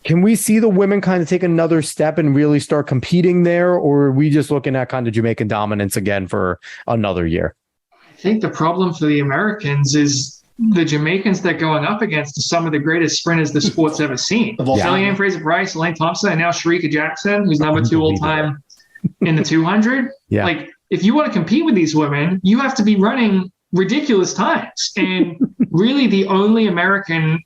Can we see the women kind of take another step and really start competing there? Or are we just looking at kind of Jamaican dominance again for another year? I think the problem for the Americans is the Jamaicans they're going up against are some of the greatest sprinters the sport's ever seen. Kellyanne Fraser-Price, Elaine Thompson, and now Sharika Jackson, who's number 2 all-time in the 200. Yeah. Like, if you want to compete with these women, you have to be running ridiculous times. And really the only American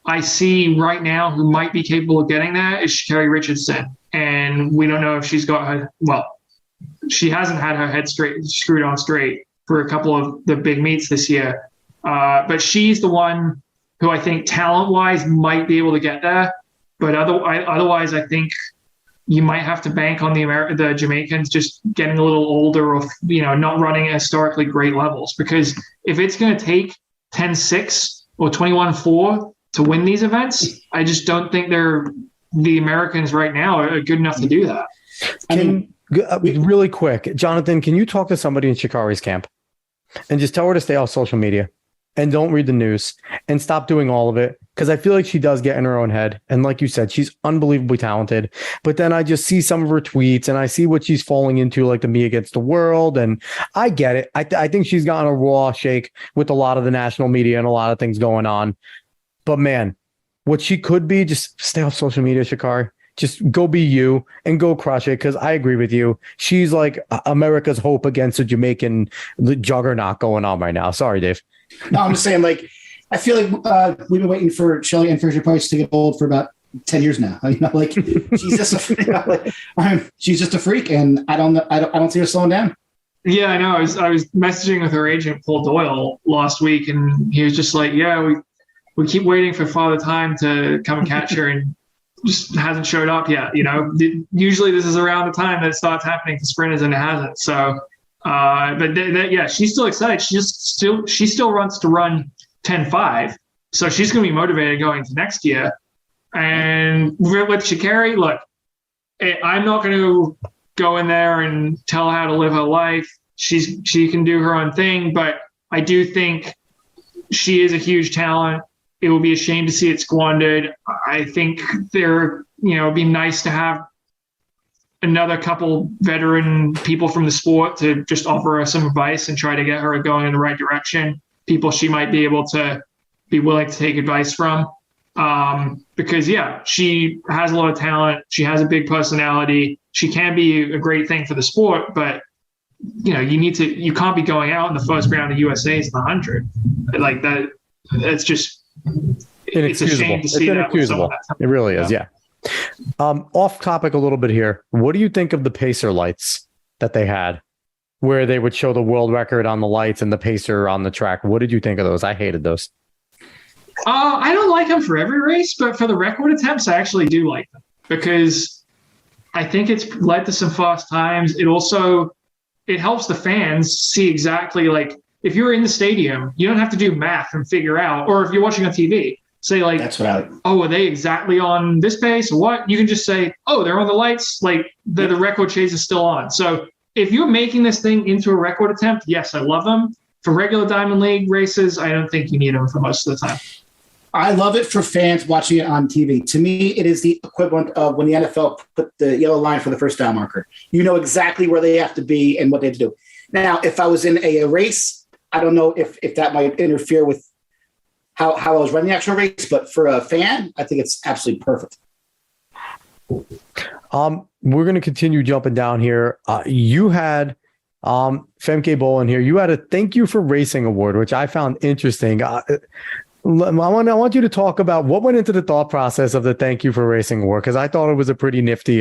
I see right now who might be capable of getting that is Sha'Carri Richardson. And we don't know if she's got her, she hasn't had her head screwed on straight for a couple of the big meets this year. But she's the one who I think talent-wise might be able to get there. But otherwise, I think you might have to bank on the Jamaicans just getting a little older or, not running at historically great levels. Because if it's going to take 10-6 or 21-4 to win these events, I just don't think the Americans right now are good enough to do that. Really quick, Jonathan, can you talk to somebody in Sha'Carri's camp and just tell her to stay off social media and don't read the news and stop doing all of it? Because I feel like she does get in her own head. And like you said, she's unbelievably talented. But then I just see some of her tweets and I see what she's falling into, like the me against the world. And I get it. I think she's gotten a raw shake with a lot of the national media and a lot of things going on. But man, what she could be, just stay off social media, Sha'Carri. Just go be you and go crush it. Because I agree with you. She's like America's hope against a Jamaican juggernaut going on right now. Sorry, Dave. No, I'm just saying, I feel like we've been waiting for Shelly and Fraser Price to get old for about 10 years now. She's just she's just a freak, and I don't see her slowing down. Yeah, I know. I was messaging with her agent Paul Doyle last week, and he was just like, "Yeah, we keep waiting for Father Time to come and catch her, and just hasn't showed up yet." Usually this is around the time that it starts happening to sprinters, and it hasn't. So, but she's still excited. She still wants to run 10.5, so she's going to be motivated going into next year. And with Sha'Carri, look, I'm not going to go in there and tell her how to live her life. She can do her own thing, but I do think she is a huge talent. It will be a shame to see it squandered. I think it'd be nice to have another couple veteran people from the sport to just offer her some advice and try to get her going in the right direction. People she might be able to be willing to take advice from. Because she has a lot of talent. She has a big personality. She can be a great thing for the sport, but you can't be going out in the first round of USA's in the 100 like that. It's just, it's a shame to see that. It really is. Yeah. Off topic a little bit here. What do you think of the pacer lights that they had, where they would show the world record on the lights and the pacer on the track? What did you think of those? I hated those. I don't like them for every race, but for the record attempts, I actually do like them because I think it's led to some fast times. It helps the fans see exactly, if you're in the stadium, you don't have to do math and figure out, or if you're watching on TV, say that's what are they exactly on this pace or what? You can just say, oh, they're on the lights, the record chase is still on. So if you're making this thing into a record attempt, yes, I love them. For regular Diamond League races, I don't think you need them for most of the time. I love it for fans watching it on TV. To me, it is the equivalent of when the NFL put the yellow line for the first down marker. You know exactly where they have to be and what they have to do. Now, if I was in a race, I don't know if that might interfere with how I was running the actual race, but for a fan, I think it's absolutely perfect. We're going to continue jumping down here. You had Femke Bowl in here. You had a thank you for racing award, which I found interesting. I want you to talk about what went into the thought process of the thank you for racing award, because I thought it was a pretty nifty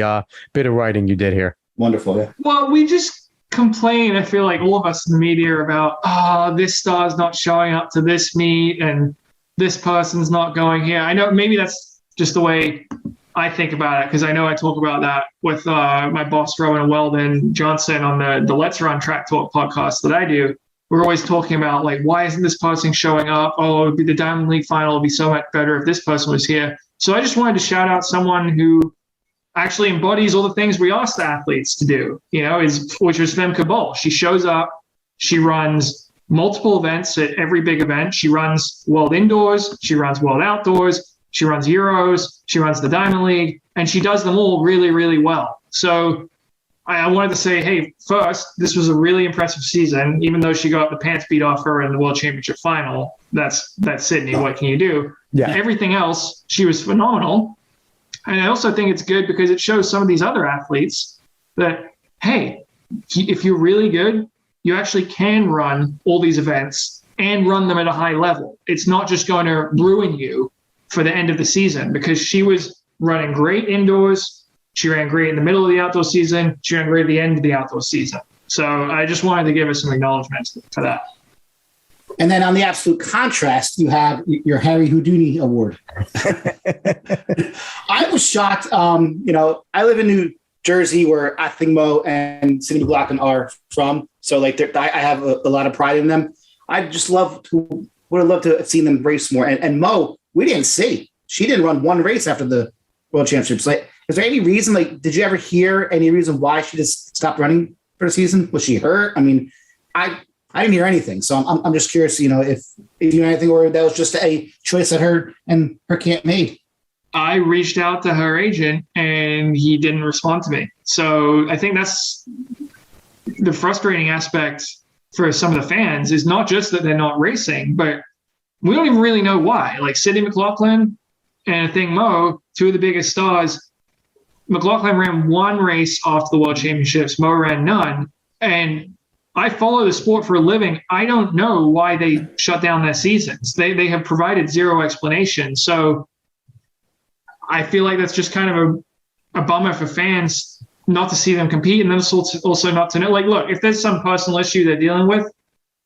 bit of writing you did here. Wonderful. Yeah. Well, we just complain, I feel like all of us in the media, about, this star's not showing up to this meet and this person's not going here. I know maybe that's just the way I think about it, because I know I talk about that with my boss, Rowan Weldon Johnson, on the LetsRun Track Talk podcast that I do. We're always talking about, like, why isn't this person showing up? Oh, it would be the Diamond League final would be so much better if this person was here. So I just wanted to shout out someone who actually embodies all the things we asked athletes to do, which was Femke Bol. She shows up, she runs multiple events at every big event. She runs World Indoors, she runs World Outdoors, she runs Euros, she runs the Diamond League, and she does them all really, really well. So I wanted to say, hey, first, this was a really impressive season, even though she got the pants beat off her in the World Championship final. That's Sydney. What can you do? Yeah. Everything else, she was phenomenal. And I also think it's good because it shows some of these other athletes that, hey, if you're really good, you actually can run all these events and run them at a high level. It's not just going to ruin you for the end of the season, because she was running great indoors. She ran great in the middle of the outdoor season. She ran great at the end of the outdoor season. So I just wanted to give her some acknowledgement for that. And then on the absolute contrast, you have your Harry Houdini Award. I was shocked. I live in New Jersey, where I think Mo and Sydney McLaughlin are from. So I have a lot of pride in them. I just would have loved to have seen them race more. And Mo, we didn't see. She didn't run one race after the World Championships. Like, is there any reason? Like, did you ever hear any reason why she just stopped running for the season? Was she hurt? I mean, I didn't hear anything. So I'm just curious, if you know anything, or that was just a choice that her and her camp made. I reached out to her agent and he didn't respond to me. So I think that's the frustrating aspect for some of the fans, is not just that they're not racing, but we don't even really know why. Like Sydney McLaughlin and I think Mo, two of the biggest stars, McLaughlin ran one race off the World Championships. Mo ran none. And I follow the sport for a living. I don't know why they shut down their seasons. They have provided zero explanation. So I feel like that's just kind of a bummer for fans not to see them compete, and then also not to know. Like, look, if there's some personal issue they're dealing with,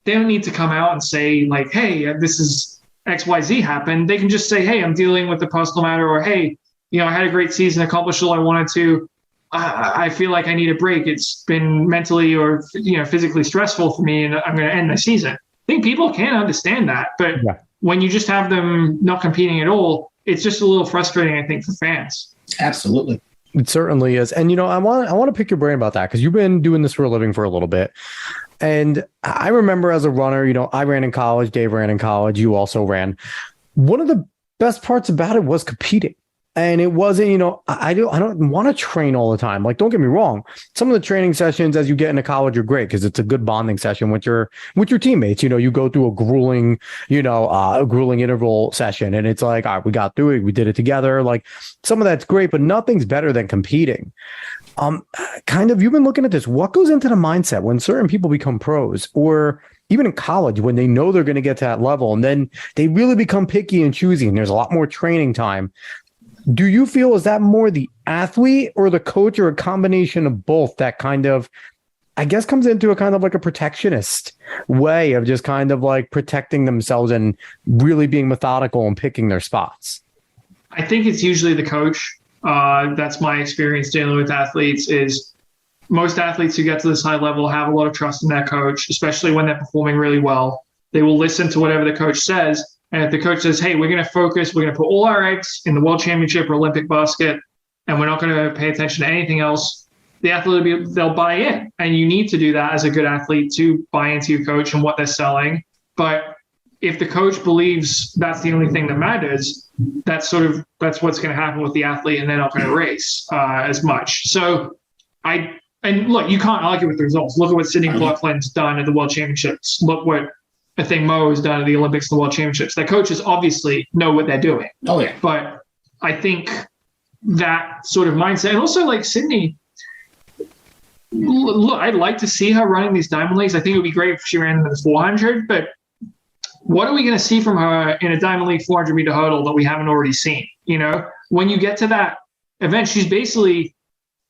they don't need to come out and say, like, hey, this is XYZ happened. They can just say, hey, I'm dealing with a personal matter, or hey, I had a great season, accomplished all I wanted to. I feel like I need a break. It's been mentally or physically stressful for me, and I'm going to end the season. I think people can understand that, but when you just have them not competing at all, it's just a little frustrating, I think, for fans. Absolutely. It certainly is. And, I want to pick your brain about that, because you've been doing this for a living for a little bit. And I remember as a runner, I ran in college, Dave ran in college, you also ran. One of the best parts about it was competing. And it wasn't, I don't want to train all the time. Like, don't get me wrong. Some of the training sessions as you get into college are great, because it's a good bonding session with your teammates. You go through a grueling interval session, and it's like, all right, we got through it. We did it together. Like, some of that's great, but nothing's better than competing. You've been looking at this. What goes into the mindset when certain people become pros, or even in college when they know they're going to get to that level, and then they really become picky and choosy, and there's a lot more training time? Do you feel, is that more the athlete or the coach, or a combination of both, that kind of, I guess, comes into a kind of like a protectionist way of just kind of like protecting themselves and really being methodical and picking their spots? I think it's usually the coach. That's my experience dealing with athletes. Is most athletes who get to this high level have a lot of trust in their coach, especially when they're performing really well. They will listen to whatever the coach says. And if the coach says, hey, we're going to focus, we're going to put all our eggs in the World Championship or Olympic basket, and we're not going to pay attention to anything else, the athlete they'll buy in. And you need to do that as a good athlete, to buy into your coach and what they're selling. But if the coach believes that's the only thing that matters, that's what's going to happen with the athlete, and they're not going to race as much. So and look, you can't argue with the results. Look at what Sydney McLaughlin's done at the World Championships. Look what I think Mo has done at the Olympics and the World Championships. Their coaches obviously know what they're doing. Oh, yeah. But I think that sort of mindset, and also like Sydney, look, I'd like to see her running these Diamond Leagues. I think it would be great if she ran in the 400, but what are we going to see from her in a Diamond League 400 meter hurdle that we haven't already seen? When you get to that event, she's basically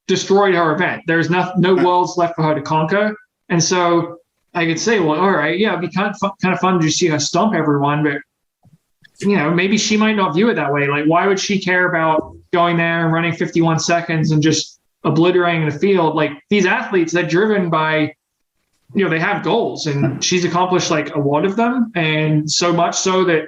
destroyed her event. There's no worlds left for her to conquer. And so I could say, well, all right, yeah, it'd be kind of fun to see her stomp everyone, but maybe she might not view it that way. Like, why would she care about going there and running 51 seconds and just obliterating the field? Like, these athletes, they're driven by, they have goals, and she's accomplished like a lot of them. And so much so that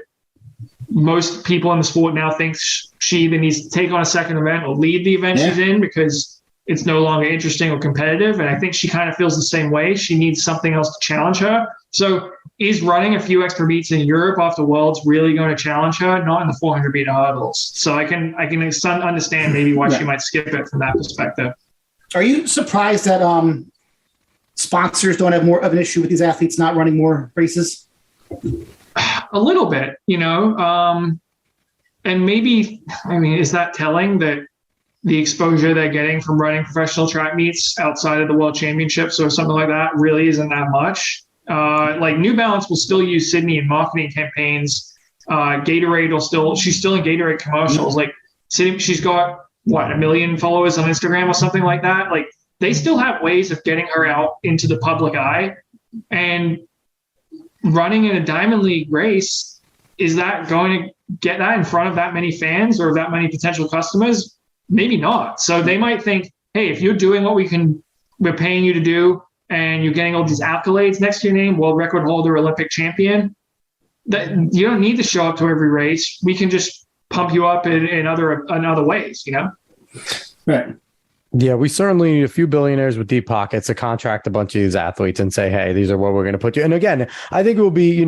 most people in the sport now think she either needs to take on a second event or lead the event she's in because it's no longer interesting or competitive. And I think she kind of feels the same way. She needs something else to challenge her. So is running a few extra meets in Europe after Worlds really going to challenge her? Not in the 400-meter hurdles. So I can understand maybe why she might skip it from that perspective. Are you surprised that sponsors don't have more of an issue with these athletes not running more races? A little bit, and maybe, is that telling that the exposure they're getting from running professional track meets outside of the World Championships or something like that really isn't that much? Like New Balance will still use Sydney in marketing campaigns. Gatorade she's still in Gatorade commercials. Like she's got 1 million followers on Instagram or something like that. Like they still have ways of getting her out into the public eye. And running in a Diamond League race, is that going to get that in front of that many fans or that many potential customers? Maybe not. So they might think, hey, if you're doing what we're paying you to do, and you're getting all these accolades next to your name, world record holder, Olympic champion, that you don't need to show up to every race. We can just pump you up in other ways, Right. Yeah, we certainly need a few billionaires with deep pockets to contract a bunch of these athletes and say, hey, these are where we're going to put you. And again, I think it will be,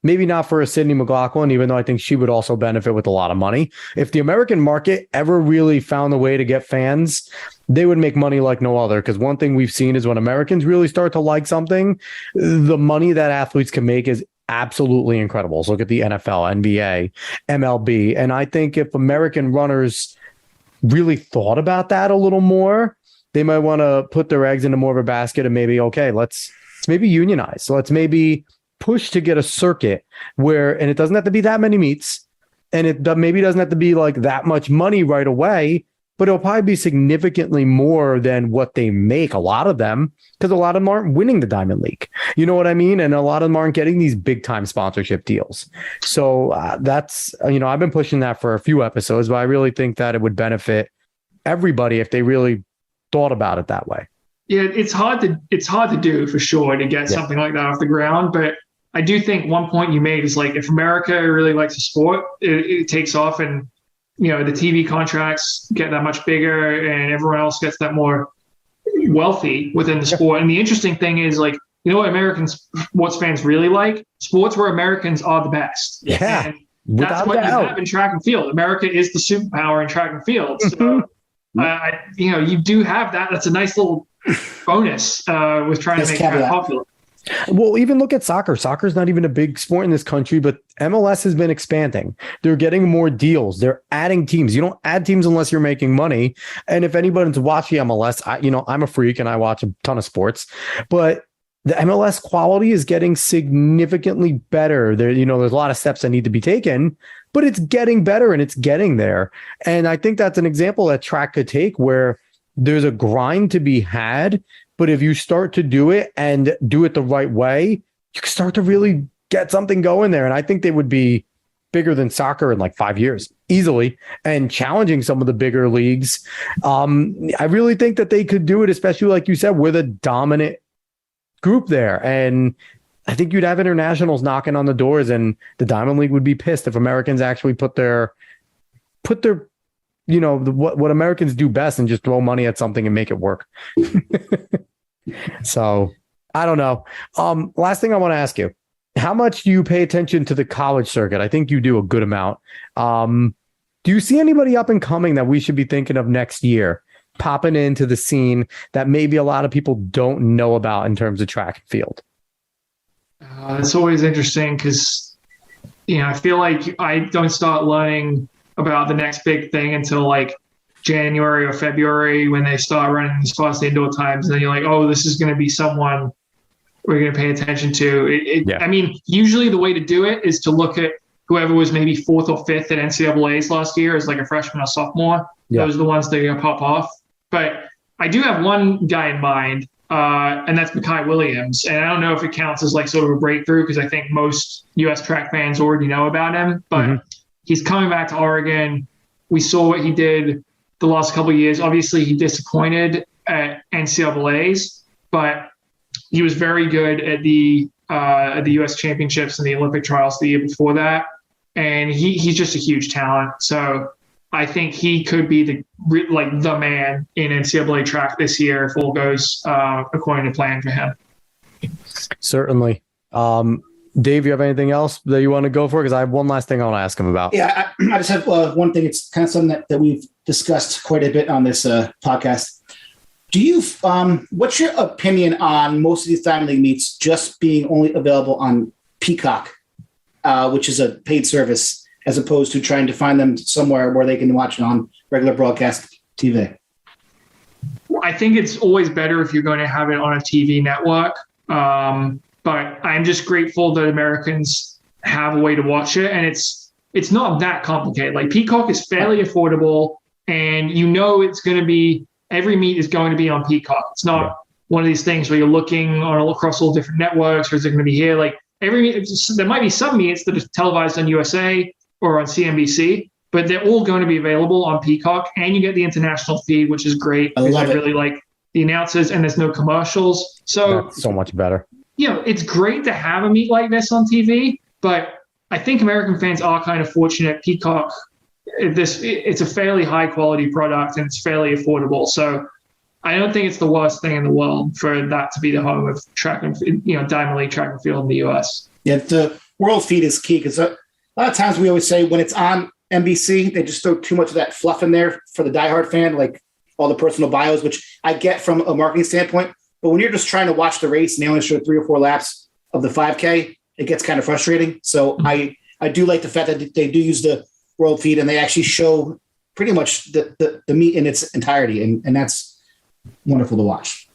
maybe not for a Sydney McLaughlin, even though I think she would also benefit with a lot of money. If the American market ever really found a way to get fans, they would make money like no other. Because one thing we've seen is when Americans really start to like something, the money that athletes can make is absolutely incredible. So look at the NFL, NBA, MLB. And I think if American runners really thought about that a little more, they might want to put their eggs into more of a basket and maybe, okay, let's maybe unionize. So let's maybe push to get a circuit and it doesn't have to be that many meets, and it maybe doesn't have to be like that much money right away, but it'll probably be significantly more than what they make, a lot of them, because a lot of them aren't winning the Diamond League. You know what I mean? And a lot of them aren't getting these big time sponsorship deals. So that's, I've been pushing that for a few episodes, but I really think that it would benefit everybody if they really thought about it that way. Yeah, it's hard to do for sure to get something like that off the ground. But I do think one point you made is like, if America really likes a sport, it takes off, and the TV contracts get that much bigger and everyone else gets that more wealthy within the sport. And the interesting thing is, like, what American sports fans really like? Sports where Americans are the best. Yeah. And that's what you have in track and field. America is the superpower in track and field. So, you do have that. That's a nice little bonus with trying to make track popular. Well, even look at soccer. Soccer's not even a big sport in this country, but MLS has been expanding. They're getting more deals. They're adding teams. You don't add teams unless you're making money. And if anybody's watching MLS, I'm a freak and I watch a ton of sports, but the MLS quality is getting significantly better. There's a lot of steps that need to be taken, but it's getting better and it's getting there. And I think that's an example that track could take, where there's a grind to be had, but if you start to do it and do it the right way, you can start to really get something going there. And I think they would be bigger than soccer in like 5 years, easily, and challenging some of the bigger leagues. I really think that they could do it, especially like you said, with a dominant group there. And I think you'd have internationals knocking on the doors, and the Diamond League would be pissed if Americans actually put their what Americans do best and just throw money at something and make it work. So I don't know. Last thing I want to ask you, how much do you pay attention to the college circuit? I think you do a good amount. Do you see anybody up and coming that we should be thinking of next year popping into the scene that maybe a lot of people don't know about in terms of track and field? It's always interesting because, I feel like I don't start learning about the next big thing until like January or February, when they start running these fast indoor times. And then you're like, oh, this is going to be someone we're going to pay attention to. I mean, usually the way to do it is to look at whoever was maybe 4th or 5th at NCAAs last year as like a freshman or sophomore. Those are the ones that are going to pop off. But I do have one guy in mind and that's Mekhi Williams. And I don't know if it counts as like sort of a breakthrough because I think most U.S. track fans already know about him. But he's coming back to Oregon. We saw what he did the last couple of years. Obviously, he disappointed at NCAAs, but he was very good at the U.S. Championships and the Olympic trials the year before that. And he's just a huge talent. So I think he could be the man in NCAA track this year if all goes according to plan for him. Certainly. Dave, you have anything else that you want to go for? Because I have one last thing I want to ask him about. Yeah, I just have one thing. It's kind of something that we've discussed quite a bit on this podcast. Do you, what's your opinion on most of these Diamond League meets just being only available on Peacock, which is a paid service, as opposed to trying to find them somewhere where they can watch it on regular broadcast TV? I think it's always better if you're going to have it on a TV network. But I'm just grateful that Americans have a way to watch it. And it's not that complicated. Like Peacock is fairly affordable, and it's going to be, every meet is going to be on Peacock. It's not one of these things where you're looking across all different networks, or is it going to be here? Like there might be some meets that are televised on USA or on CNBC, but they're all going to be available on Peacock, and you get the international feed, which is great because I really like the announcers, and there's no commercials. So that's so much better. It's great to have a meet like this on TV, but I think American fans are kind of fortunate. Peacock, it's a fairly high quality product and it's fairly affordable. So I don't think it's the worst thing in the world for that to be the home of track and Diamond League track and field in the U.S. Yeah, the world feed is key because a lot of times we always say when it's on NBC, they just throw too much of that fluff in there for the diehard fan, like all the personal bios, which I get from a marketing standpoint. But when you're just trying to watch the race and they only show 3 or 4 laps of the 5K, it gets kind of frustrating. So I do like the fact that they do use the world feed and they actually show pretty much the meet in its entirety. And that's wonderful to watch.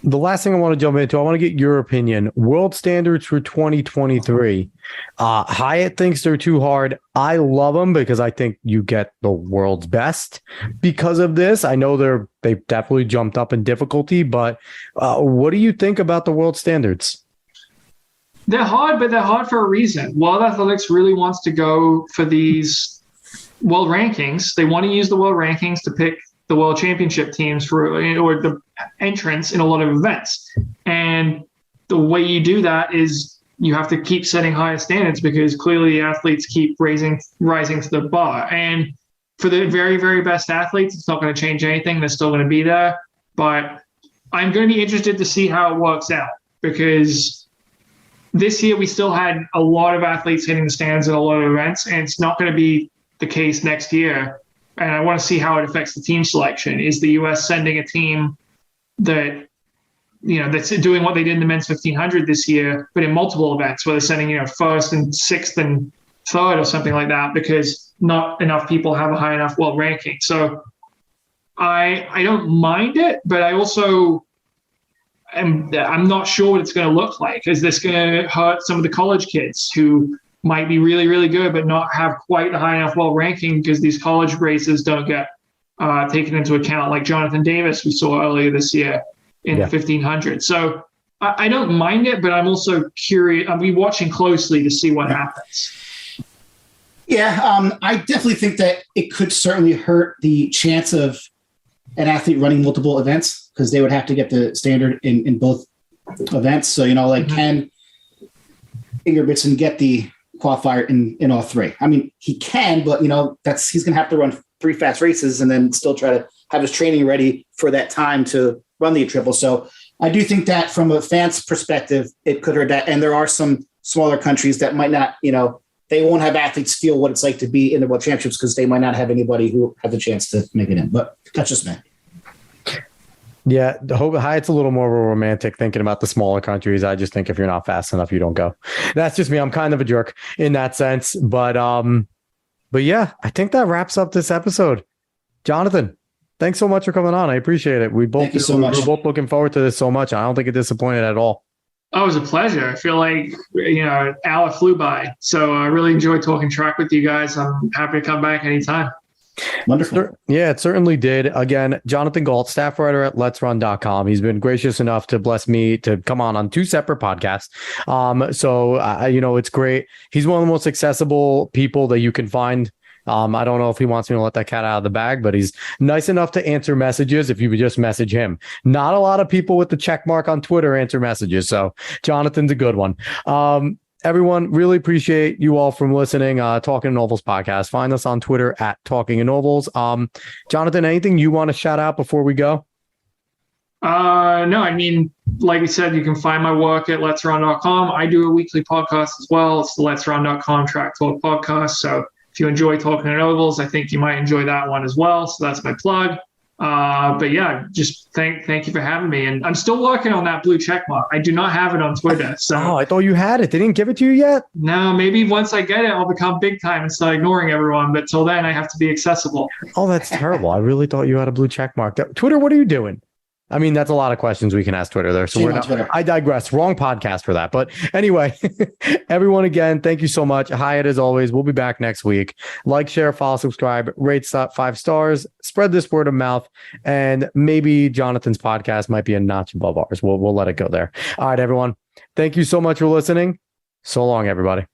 The last thing I want to jump into, I want to get your opinion. World standards for 2023. Hyatt thinks they're too hard. I love them because I think you get the world's best because of this. I know they've definitely jumped up in difficulty, but what do you think about the world standards? They're hard, but they're hard for a reason. World Athletics really wants to go for these world rankings. They want to use the world rankings to pick the world championship teams or the entrance in a lot of events. And the way you do that is you have to keep setting higher standards because clearly the athletes keep rising to the bar. And for the very, very best athletes, it's not going to change anything. They're still going to be there. But I'm going to be interested to see how it works out because this year we still had a lot of athletes hitting the stands at a lot of events, and it's not going to be the case next year. And I want to see how it affects the team selection. Is the U.S. sending a team that, that's doing what they did in the men's 1500 this year, but in multiple events where they're sending, first and sixth and third or something like that because not enough people have a high enough world ranking. So I don't mind it, but I also I'm not sure what it's going to look like. Is this going to hurt some of the college kids who might be really, really good, but not have quite a high enough world ranking because these college races don't get taken into account, like Jonathan Davis we saw earlier this year in the 1500. So I don't mind it, but I'm also curious. I'll be watching closely to see what happens. Yeah, I definitely think that it could certainly hurt the chance of an athlete running multiple events because they would have to get the standard in both events. So, can Ingebrigtsen get the qualifier in all 3? I mean, he can, but he's going to have to run 3 fast races and then still try to have his training ready for that time to run the triple. So I do think that from a fan's perspective, it could hurt that. And there are some smaller countries that might not, they won't have athletes feel what it's like to be in the world championships because they might not have anybody who has the chance to make it in. But that's just me. Yeah, Hyatt's a little more of a romantic thinking about the smaller countries. I just think if you're not fast enough, you don't go. That's just me. I'm kind of a jerk in that sense. But yeah, I think that wraps up this episode. Jonathan, thanks so much for coming on. I appreciate it. Thank you so much. We're both looking forward to this so much. I don't think it disappointed at all. Oh, it was a pleasure. I feel like, an hour flew by. So I really enjoyed talking track with you guys. I'm happy to come back anytime. Wonderful. Yeah, it certainly did. Again, Jonathan Gault, staff writer at LetsRun.com. He's been gracious enough to bless me to come on 2 separate podcasts. It's great. He's one of the most accessible people that you can find. I don't know if he wants me to let that cat out of the bag, but he's nice enough to answer messages if you would just message him. Not a lot of people with the check mark on Twitter answer messages, so Jonathan's a good one. Everyone, really appreciate you all from listening. Talking Novels podcast. Find us on Twitter at Talking Novels. Jonathan, anything you want to shout out before we go? No, I mean, like I said, you can find my work at LetsRun.com. I do a weekly podcast as well. It's the LetsRun.com Track Talk podcast. So if you enjoy Talking Novels, I think you might enjoy that one as well. So that's my plug. But yeah, just thank you for having me. And I'm still working on that blue check mark. I do not have it on Twitter. So I thought you had it. They didn't give it to you yet? No, maybe once I get it, I'll become big time and start ignoring everyone. But till then, I have to be accessible. Oh, that's terrible. I really thought you had a blue check mark. Twitter, what are you doing? I mean, that's a lot of questions we can ask Twitter there. So I digress. Wrong podcast for that. But anyway, everyone, again, thank you so much. Hyatt, as always, we'll be back next week. Like, share, follow, subscribe, rate 5 stars, spread this word of mouth, and maybe Jonathan's podcast might be a notch above ours. We'll let it go there. All right, everyone. Thank you so much for listening. So long, everybody.